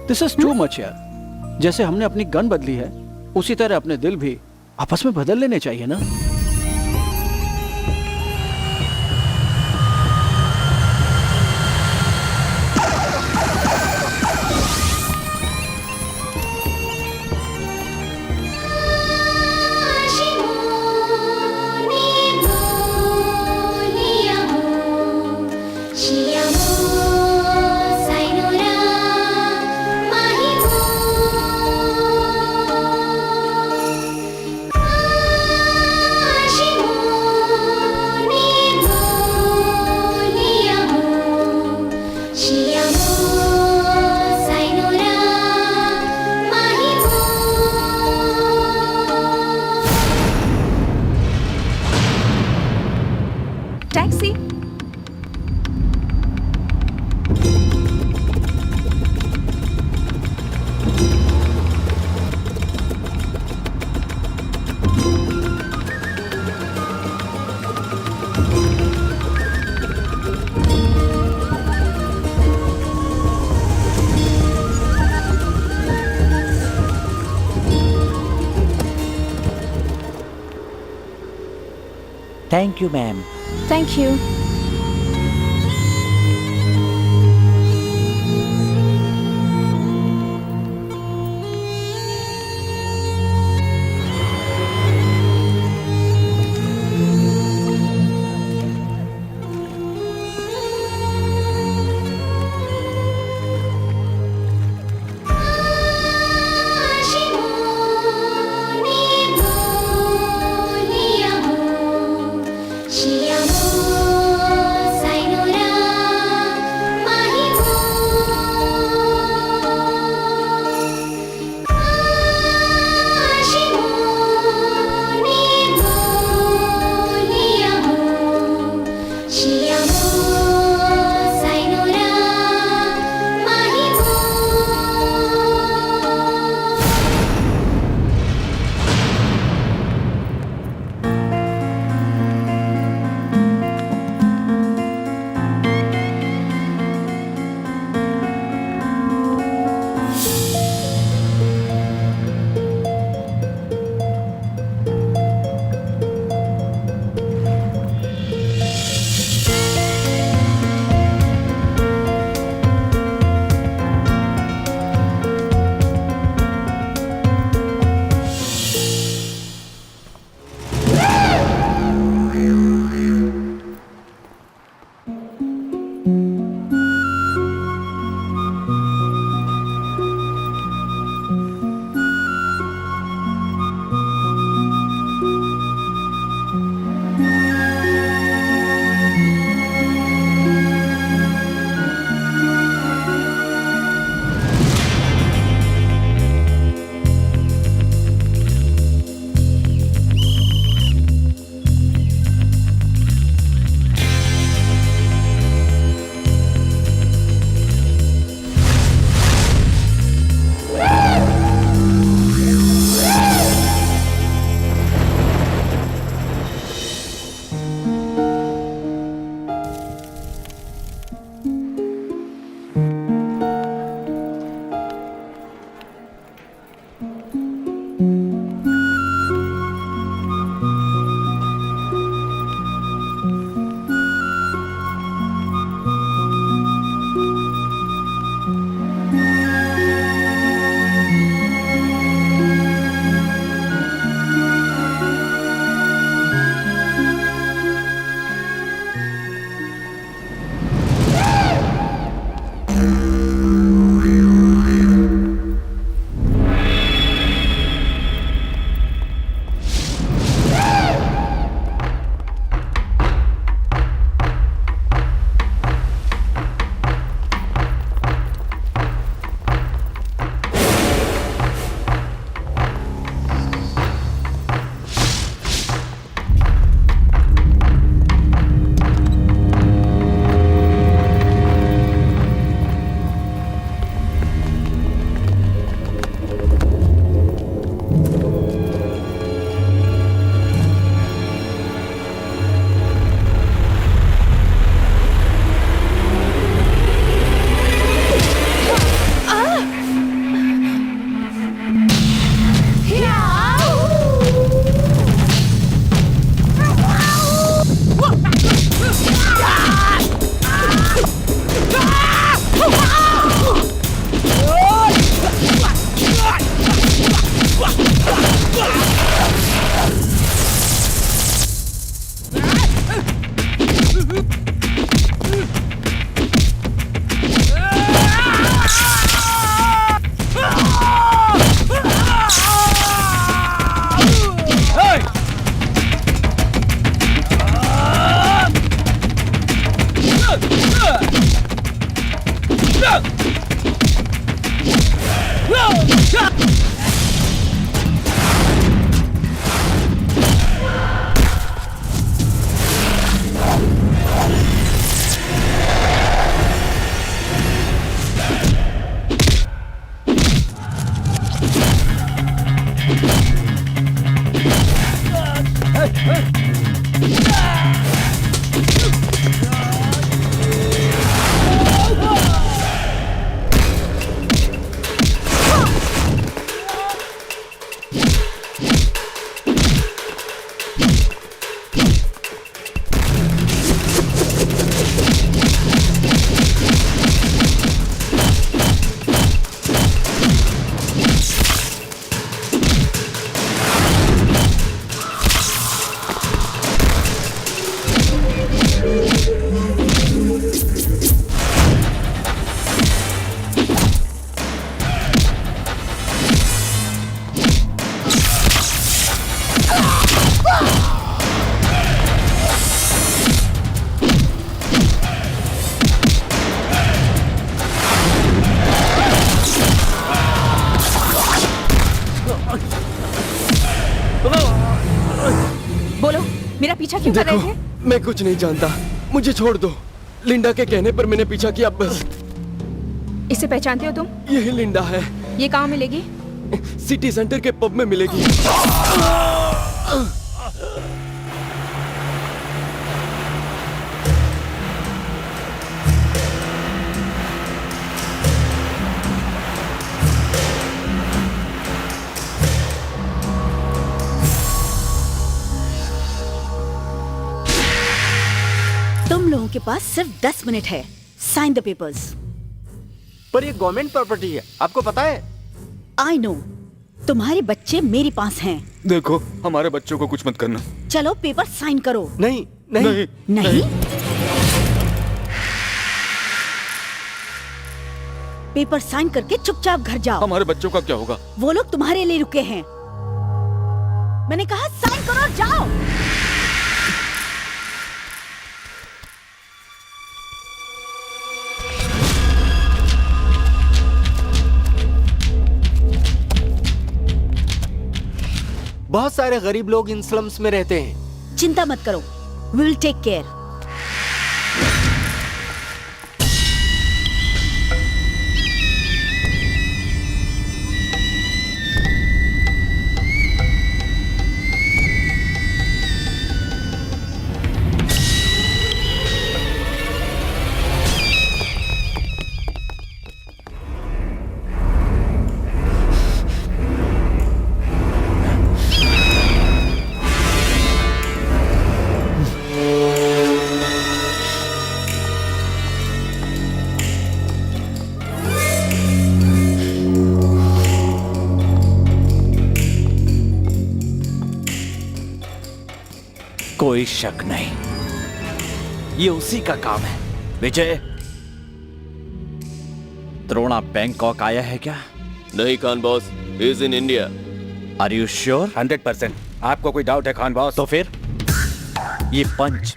this is too much यार. जैसे हमने अपनी गन बदली है, उसी तरह अपने दिल भी आपस में बदल लेने चाहिए ना. Taxi. Thank you ma'am. Thank you. बोलो, मेरा पीछा क्यों कर रहे थे? मैं कुछ नहीं जानता, मुझे छोड़ दो। लिंडा के कहने पर मैंने पीछा किया बस। इसे पहचानते हो तुम? यही लिंडा है। ये कहाँ मिलेगी? सिटी सेंटर के पब में मिलेगी। तुम लोगों के पास सिर्फ 10 मिनट है। Sign the papers. पर ये गवर्नमेंट प्रॉपर्टी है, आपको पता है? I know. तुम्हारे बच्चे मेरे पास हैं। देखो, हमारे बच्चों को कुछ मत करना। चलो पेपर साइन करो। नहीं नहीं नहीं? पेपर साइन करके चुपचाप घर जाओ। हमारे बच्चों का क्या होगा? वो लोग तुम्हारे लिए रुके हैं। मैंने कहा साइन करो और जाओ। बहुत सारे गरीब लोग इन स्लम्स में रहते हैं। चिंता मत करो, वी विल टेक केयर। कोई शक नहीं, ये उसी का काम है। विजय, द्रोणा बैंकॉक आया है क्या? नहीं Khan boss, he is in India. Are you sure? 100%। आपको कोई डाउट है खान बॉस? तो फिर ये पंच,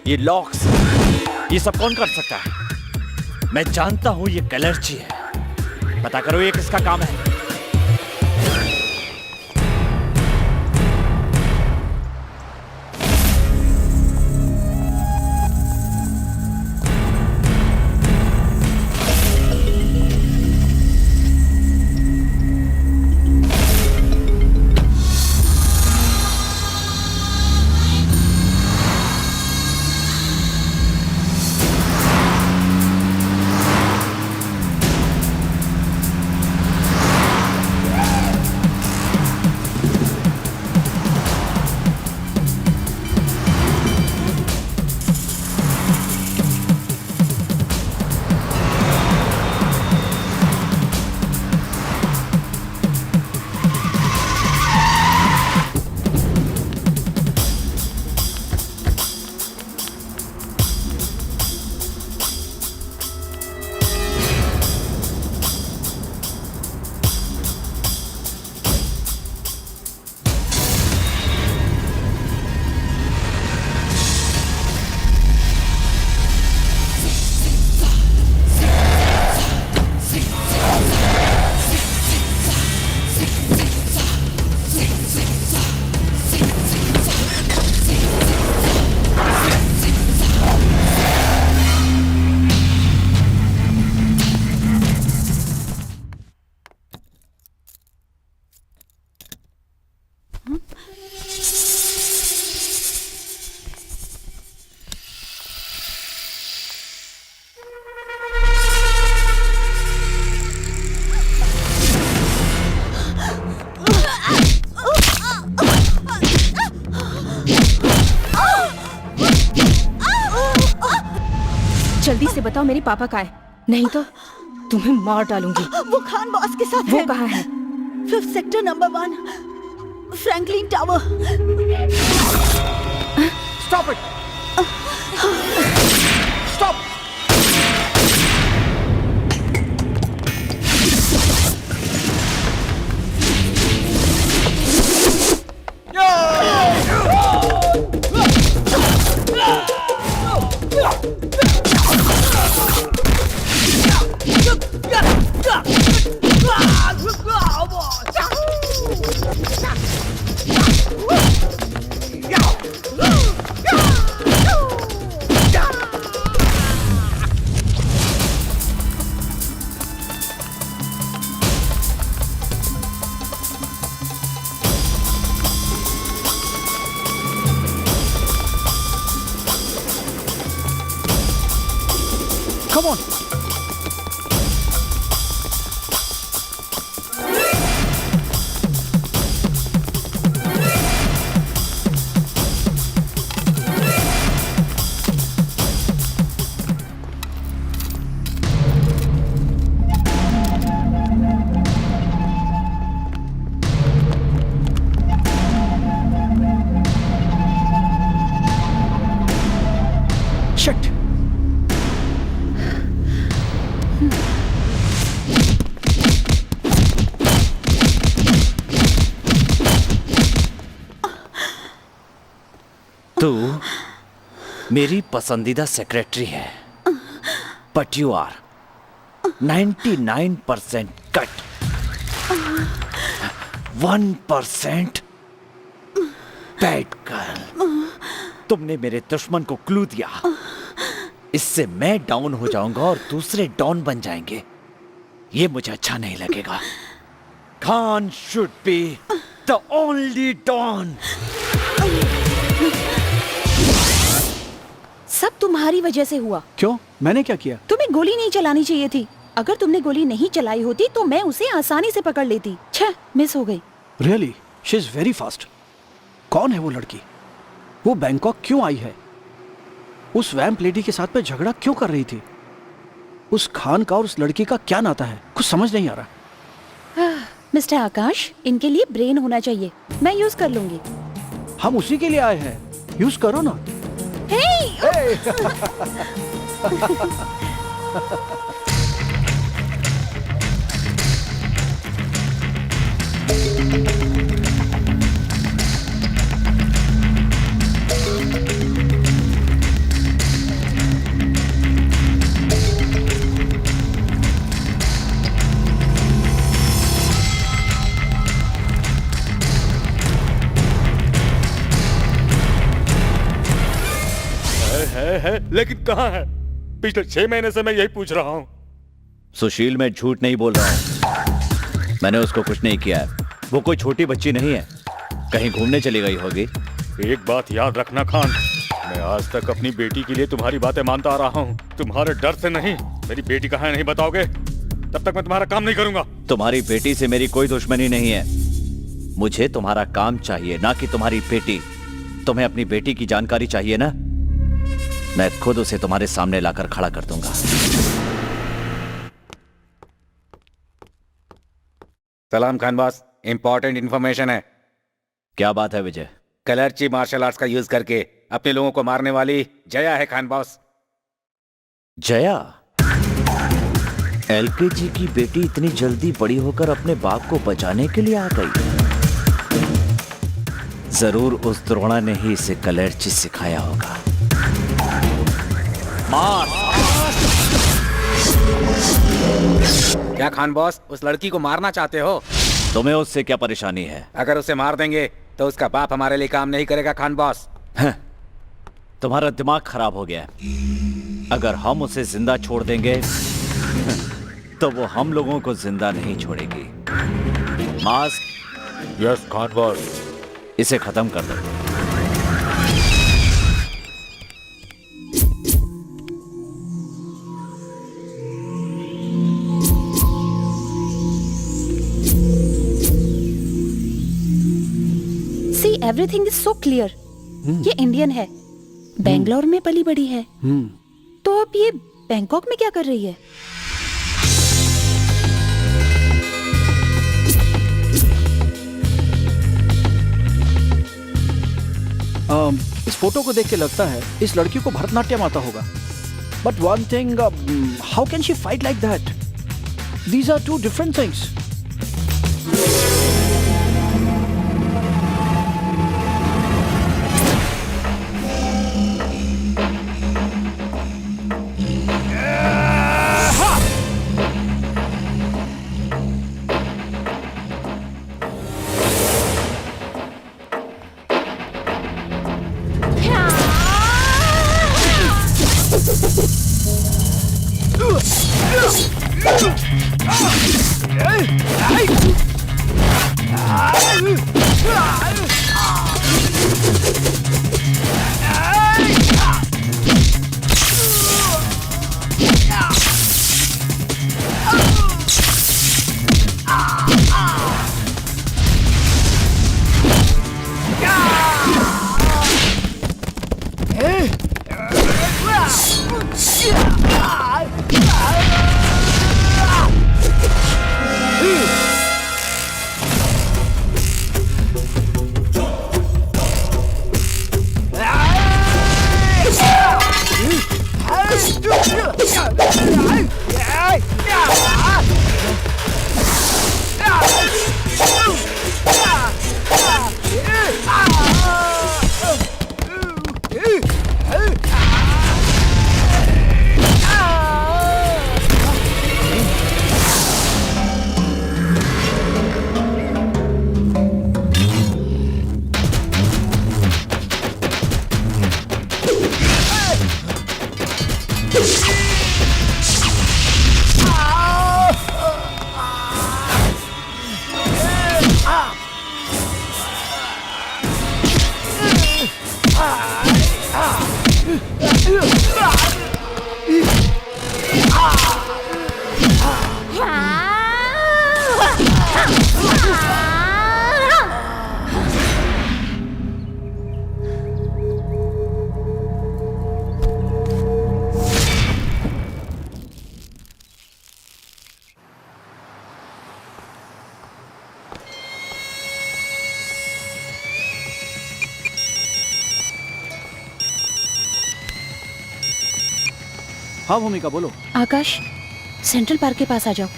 ये लॉक्स, ये सब कौन कर सकता है? मैं जानता हूं ये कलर्जी है। पता करो ये किसका काम है। बताओ मेरे पापा कहाँ है, नहीं तो तुम्हें मार डालूंगी। वो खान बॉस के साथ वो है। कहाँ है? 5th sector number 1 Franklin tower. Stop it, stop. Come on. Shit. तू मेरी पसंदीदा सेक्रेटरी है, but you are 99% cut, 1% bad girl. तुमने मेरे दुश्मन को क्लू दिया, इससे मैं डाउन हो जाऊंगा और दूसरे डाउन बन जाएंगे। ये मुझे अच्छा नहीं लगेगा। Khan should be the only don. सब तुम्हारी वजह से हुआ। क्यों? मैंने क्या किया? तुम्हें गोली नहीं चलानी चाहिए थी। अगर तुमने गोली नहीं चलाई होती तो मैं उसे आसानी से पकड़ लेती। छह, मिस हो गई। Really? She is very fast. कौन है वो लड़की? वो बैंकॉक क्यों आई है? उस वैम्प लेडी के साथ में झगड़ा क्यों कर रही थी? उस खान का और उस लड़की का क्या नाता है? कुछ समझ नहीं आ रहा। मिस्टर आकाश, इनके लिए ब्रेन होना चाहिए। मैं यूज कर लूंगी। हम उसी के लिए आए हैं, यूज करो ना। है, लेकिन कहाँ है? पिछले 6 महीने से मैं यही पूछ रहा हूँ। सुशील, मैं झूठ नहीं बोल रहा हूँ। मैंने उसको कुछ नहीं किया है। वो कोई छोटी बच्ची नहीं है, कहीं घूमने चली गई होगी। एक बात याद रखना खान, मैं आज तक अपनी बेटी के लिए तुम्हारी बातें मानता आ रहा हूँ। तुम्हारे डर से नहीं। मेरी बेटी कहाँ है नहीं बताओगे तब तक मैं तुम्हारा काम नहीं करूंगा। तुम्हारी बेटी से मेरी कोई दुश्मनी नहीं है। मुझे तुम्हारा काम चाहिए, ना कि तुम्हारी बेटी। तुम्हें अपनी बेटी की जानकारी चाहिए ना? मैं खुद उसे तुम्हारे सामने लाकर खड़ा कर दूंगा। सलाम खान बॉस, इंपॉर्टेंट इंफॉर्मेशन है। क्या बात है विजय? कलर्ची मार्शल आर्ट्स का यूज करके अपने लोगों को मारने वाली जया है खान बॉस। जया? एलकेजी की बेटी इतनी जल्दी बड़ी होकर अपने बाप को बचाने के लिए आ गई? जरूर उस द्रोणा ने ही इसे कलर्ची सिखाया होगा। मार! क्या खान बॉस उस लड़की को मारना चाहते हो? तुम्हें उससे क्या परेशानी है? अगर उसे मार देंगे तो उसका बाप हमारे लिए काम नहीं करेगा खान बॉस। तुम्हारा दिमाग खराब हो गया है। अगर हम उसे जिंदा छोड़ देंगे तो वो हम लोगों को जिंदा नहीं छोड़ेगी। मास्क? Yes Khan boss. इसे खत्म कर दो। See everything is so clear. ये इंडियन है, बेंगलोर में पली बड़ी है, तो अब ये बैंकॉक में क्या कर रही है? इस फोटो को देख के लगता है इस लड़की को भरतनाट्यम आता होगा। But one thing, how can she fight like that? These are two different things. हाँ भूमिका, बोलो। आकाश, सेंट्रल पार्क के पास आ जाओ।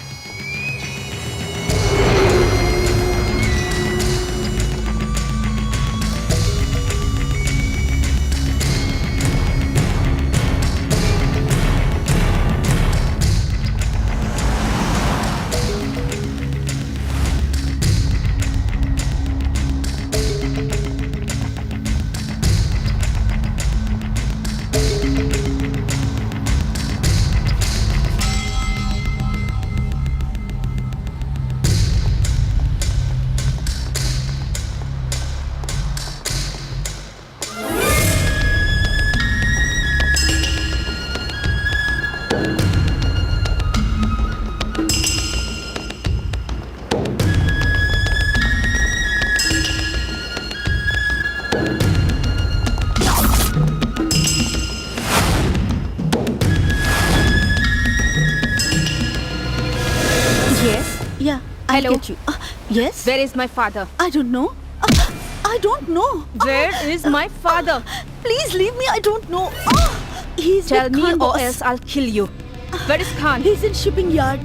Hello. Get you. Yes? Where is my father? I don't know. I don't know. Where is my father? Please leave me. I don't know. He's Tell with me Khan or boss. else I'll kill you. Where is Khan? He's in shipping yard.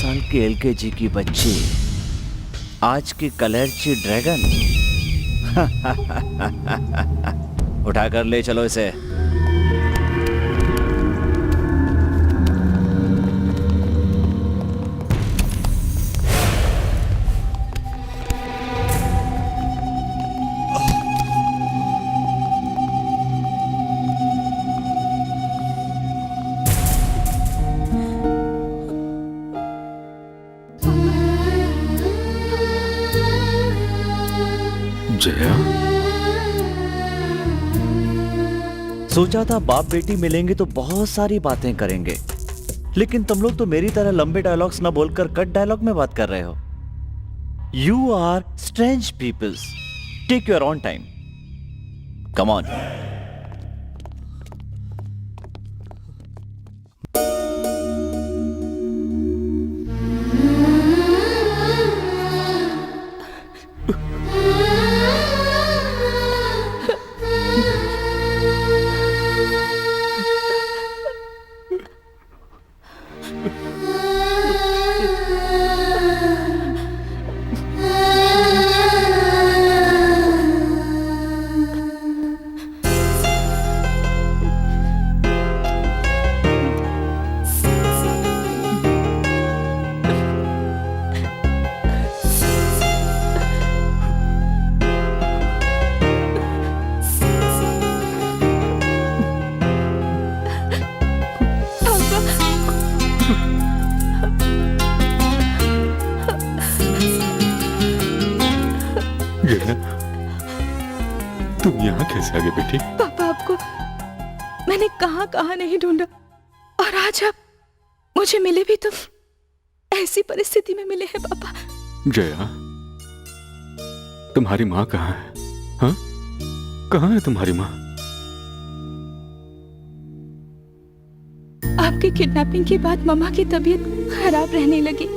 साल की LKG की बच्ची आज की कलर्ची dragon. उठाकर ले चलो इसे। जया, सोचा था बाप बेटी मिलेंगे तो बहुत सारी बातें करेंगे, लेकिन तुम लोग तो मेरी तरह लंबे डायलॉग्स ना बोलकर कट डायलॉग में बात कर रहे हो। You are strange peoples, take your on time, come on. तुम यहाँ कैसे आ गए बेटी? पापा, आपको मैंने कहाँ कहाँ नहीं ढूंढा, और आज आप मुझे मिले भी तो ऐसी परिस्थिति में मिले हैं। पापा, जया, तुम्हारी माँ कहाँ है? हाँ, कहाँ है तुम्हारी माँ? आपकी किडनैपिंग के बाद मम्मा की तबीयत खराब रहने लगी।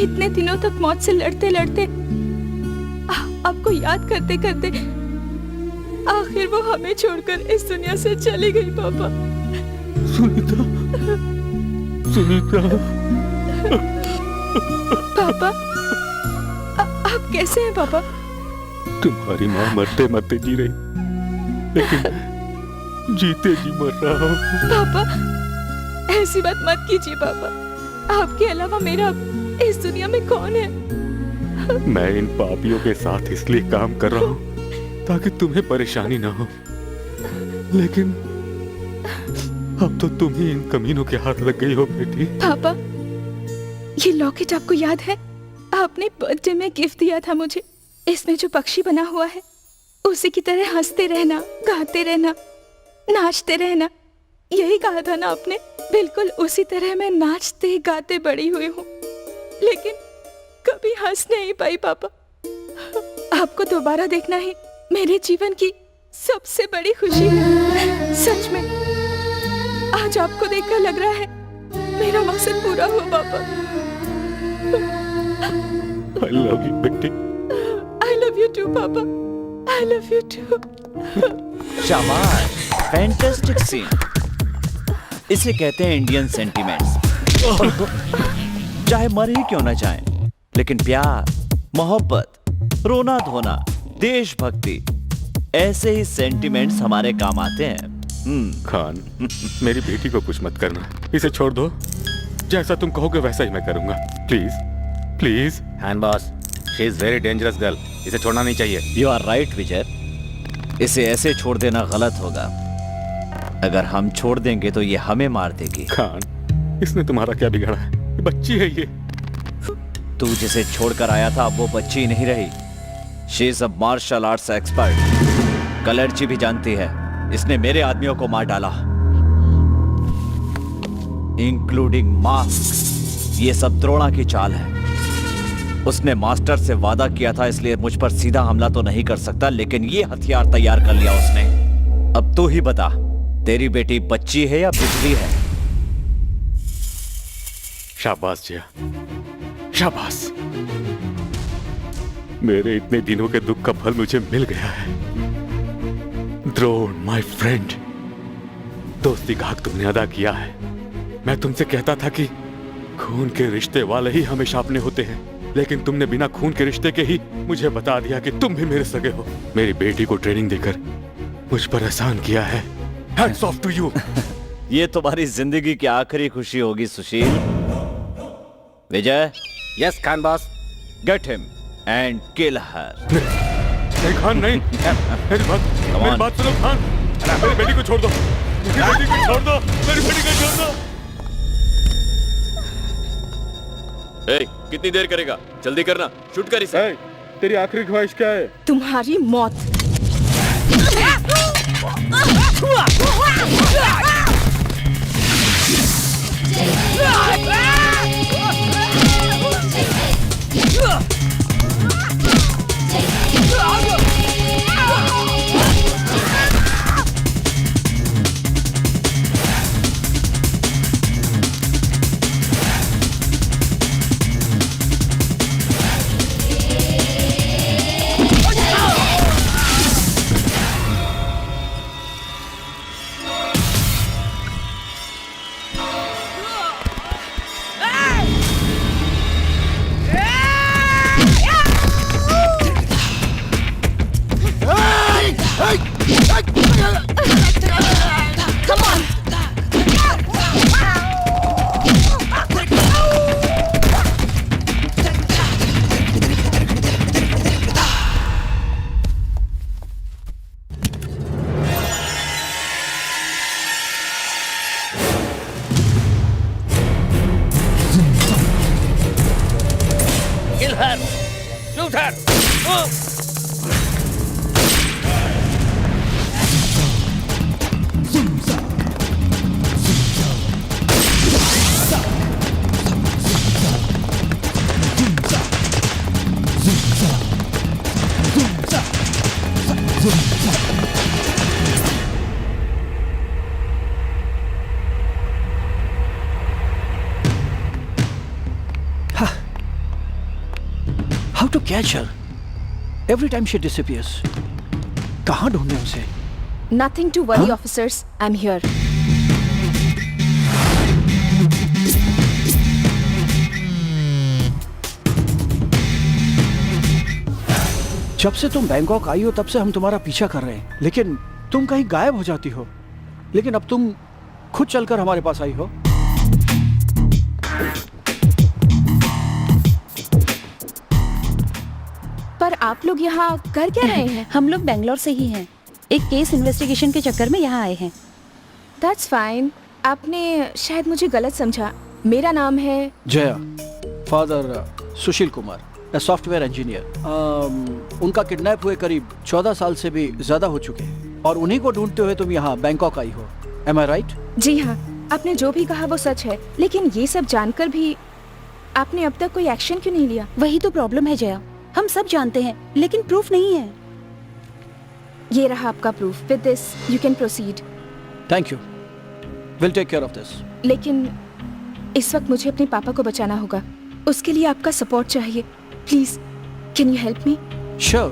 इतने दिनों तक मौत से लड़ते लड़ते, आपको याद करते करते आखिर वो हमें छोड़कर इस दुनिया से चली गई। पापा, सुनीता, सुनीता। पापा, आप कैसे हैं पापा? तुम्हारी माँ मरते मरते जी रही, लेकिन जीते जी मर रहा हूँ। पापा, ऐसी बात मत कीजिए पापा। आपके अलावा मेरा इस दुनिया में कौन है? मैं इन पापियों के साथ इसलिए काम कर रहा हूँ ताकि तुम्हें परेशानी ना हो, लेकिन अब तो तुम ही इन कमीनों के हाथ लग गई हो बेटी। पापा, ये लॉकेट आपको याद है? आपने बर्थडे में गिफ्ट दिया था मुझे। इसमें जो पक्षी बना हुआ है उसी की तरह हंसते रहना, गाते रहना, नाचते रहना, यही कहा था ना आपने? बिल्कुल उसी तरह मैं नाचते गाते बड़ी हुई हूँ, लेकिन कभी हंस नहीं पाई। पापा, आपको दोबारा देखना ही मेरे जीवन की सबसे बड़ी खुशी है। सच में आज आपको देखकर लग रहा है मेरा मकसद पूरा हुआ। पापा, I love you बेटी। I love you too पापा, I love you too। शाबाश, फैंटास्टिक सीन। इसे कहते हैं इंडियन सेंटिमेंट्स। चाहे मर ही क्यों ना जाए, लेकिन प्यार, मोहब्बत, रोना धोना, देशभक्ति, ऐसे ही सेंटिमेंट्स हमारे काम आते हैं। खान, मेरी बेटी को कुछ मत करना, इसे छोड़ दो। जैसा तुम कहोगे वैसा ही मैं करूंगा। Please, please. हैन boss, she is very dangerous girl, इसे छोड़ना नहीं चाहिए। यू आर राइट विजय, इसे ऐसे छोड़ देना गलत होगा। अगर हम छोड़ देंगे तो ये हमें मार देगी। खान, इसने तुम्हारा क्या बिगाड़ा है? ये बच्ची है ये। तू जिसे छोड़कर आया था वो बच्ची नहीं रही। She is a martial arts expert. कलर्ची भी जानती है इसने मेरे आदमियों को मार डाला, इंक्लूडिंग मास्क। ये सब द्रोणा की चाल है। उसने मास्टर से वादा किया था, इसलिए मुझ पर सीधा हमला तो नहीं कर सकता, लेकिन ये हथियार तैयार कर लिया उसने। अब तू ही बता, तेरी बेटी बच्ची है या बिजली है? शाबाश जया, शाबाश। मेरे इतने दिनों के दुख का फल मुझे मिल गया है। द्रोण माय फ्रेंड, दोस्ती का हक तुमने अदा किया है। मैं तुमसे कहता था कि खून के रिश्ते वाले ही हमेशा अपने होते हैं, लेकिन तुमने बिना खून के रिश्ते के ही मुझे बता दिया कि तुम भी मेरे सगे हो। मेरी बेटी को ट्रेनिंग देकर मुझ पर एहसान किया है। Hats off to you. ये तुम्हारी जिंदगी की आखिरी खुशी होगी Sushil. Vijay, yes Khan boss. Get him and kill her. नहीं खान नहीं, मेरी बात सुनो खान। मेरी बेटी को छोड़ दो, मेरी बेटी को छोड़ दो, मेरी बेटी को छोड़ दो। ए, कितनी देर करेगा? जल्दी करना, शूट कर इसे। तेरी आखिरी ख्वाहिश क्या है? तुम्हारी मौत। How to catch her? Every time she disappears. कहाँ ढूंढे उसे? Nothing to worry, officers. I'm here. जब से तुम बैंकॉक आई हो तब से हम तुम्हारा पीछा कर रहे हैं, लेकिन तुम कहीं गायब हो जाती हो। लेकिन अब तुम खुद चलकर हमारे पास आई हो। पर आप लोग यहाँ कर क्या रहे हैं? हम लोग बेंगलोर से ही हैं। एक केस इन्वेस्टिगेशन के चक्कर में यहाँ आए हैं। That's fine. आपने शायद मुझे गलत समझा। मेरा नाम है Jaya, father Sushil Kumar, software engineer. उनका किडनैप हुए करीब 14 साल से भी ज्यादा हो चुके हैं और उन्हीं को ढूंढते हुए तुम यहाँ बैंकॉक आई हो। Am I right? जी हाँ, आपने जो भी कहा वो सच है, लेकिन ये सब जानकर भी आपने अब तक कोई एक्शन क्यों नहीं लिया? वही तो प्रॉब्लम है जया, हम सब जानते हैं लेकिन प्रूफ नहीं है। ये रहा आपका proof. With this you can proceed. Thank you. We'll take care of this. लेकिन इस वक्त मुझे अपने पापा को बचाना होगा। उसके लिए आपका सपोर्ट चाहिए। Please, can you help me? Sure.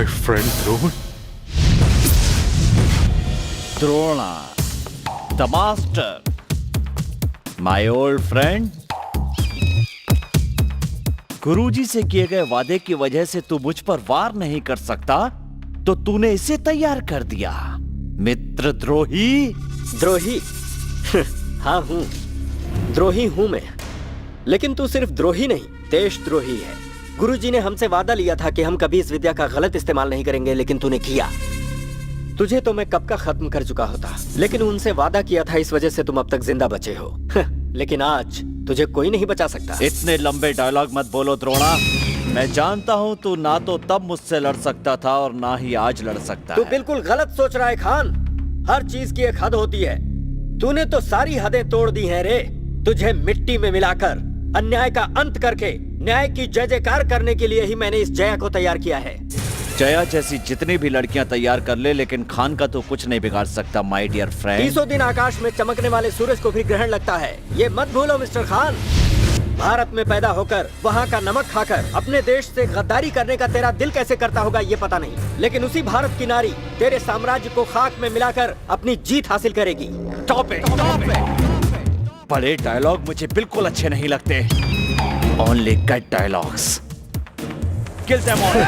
Friend Drona. Drona the master, my old friend. गुरुजी से किए गए वादे की वजह से तू मुझ पर वार नहीं कर सकता, तो तूने इसे तैयार कर दिया। मित्र द्रोही। द्रोही? हाँ हूं, द्रोही हूं मैं। लेकिन तू सिर्फ द्रोही नहीं, देशद्रोही है। गुरुजी ने हमसे वादा लिया था कि हम कभी इस विद्या का गलत इस्तेमाल नहीं करेंगे, लेकिन तूने किया। तुझे तो मैं कब का खत्म कर चुका होता, लेकिन उनसे वादा किया था, इस वजह से तुम अब तक जिंदा बचे हो। लेकिन आज तुझे कोई नहीं बचा सकता। इतने लंबे डायलॉग मत बोलो द्रोणा। मैं जानता हूँ तू ना तो तब मुझसे लड़ सकता था और ना ही आज लड़ सकता तू है। बिल्कुल गलत सोच रहा है खान। हर चीज की एक हद होती है। तूने तो सारी हदें तोड़ दी हैं रे। तुझे मिट्टी में मिलाकर अन्याय का अंत करके न्याय की जय जयकार करने के लिए ही मैंने इस जया को तैयार किया है। जया जैसी जितनी भी लड़कियां तैयार कर ले, लेकिन खान का तो कुछ नहीं बिगाड़ सकता माय डियर फ्रेंड। 300 दिन आकाश में चमकने वाले सूरज को भी ग्रहण लगता है, ये मत भूलो मिस्टर खान। भारत में पैदा होकर वहाँ का नमक खाकर अपने देश से गद्दारी करने का तेरा दिल कैसे करता होगा ये पता नहीं, लेकिन उसी भारत की नारी तेरे साम्राज्य को खाक में मिलाकर अपनी जीत हासिल करेगी। Stop it, stop it. बड़े डायलॉग मुझे बिल्कुल अच्छे नहीं लगते। ओनली गट डायलॉग्स। Kill them all.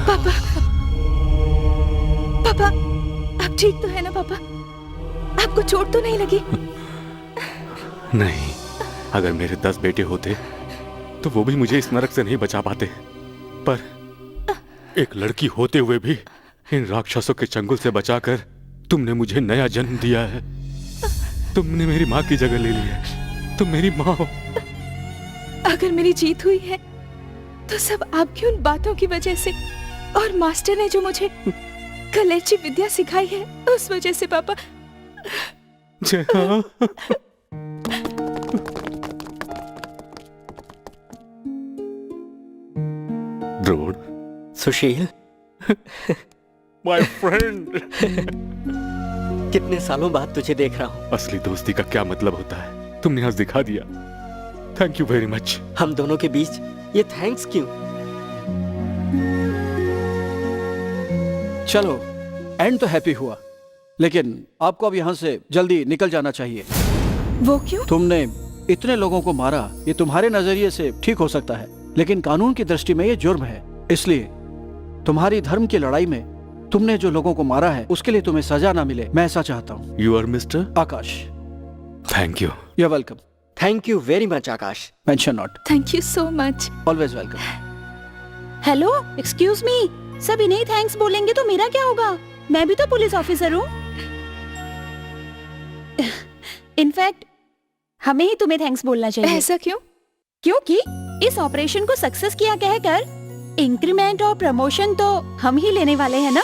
पापा, पापा, आप ठीक तो है ना पापा? आपको चोट तो नहीं लगी? नहीं, अगर मेरे 10 बेटे होते तो वो भी मुझे इस नरक से नहीं बचा पाते। पर एक लड़की होते हुए भी इन राक्षसों के चंगुल से बचाकर तुमने मुझे नया जन्म दिया है। तुमने मेरी माँ की जगह ले ली है। तुम मेरी माँ हो। अगर मेरी जीत हुई है तो सब आपकी उन बातों की वजह से, और मास्टर ने जो मुझे कलेची विद्या सिखाई है उस वजह से पापा। हाँ। Drone, Sushil, my friend. कितने सालों बाद तुझे देख रहा हूँ। असली दोस्ती का क्या मतलब होता है तुमने आज दिखा दिया। Thank you very much. हम दोनों के बीच ये थैंक्स क्यों? चलो, एंड तो हैप्पी हुआ, लेकिन आपको अब यहाँ से जल्दी निकल जाना चाहिए। वो क्यों? तुमने इतने लोगों को मारा, ये तुम्हारे नजरिए से ठीक हो सकता है, लेकिन कानून की दृष्टि में ये जुर्म है। इसलिए तुम्हारी धर्म की लड़ाई में तुमने जो लोगों को मारा है उसके लिए तुम्हें सजा ना मिले, मैं ऐसा चाहता हूँ। You are mister Akash. Thank you. You are welcome. Thank you very much Akash. Mention not. Thank you so much. Always welcome. Hello, excuse me, सब इन्हें थैंक्स बोलेंगे तो मेरा क्या होगा? मैं भी तो पुलिस ऑफिसर हूँ। इनफैक्ट हमें ही तुम्हें थैंक्स बोलना चाहिए। ऐसा क्यों? क्योंकि इस ऑपरेशन को सक्सेस किया कहकर इंक्रीमेंट और प्रमोशन तो हम ही लेने वाले हैं ना।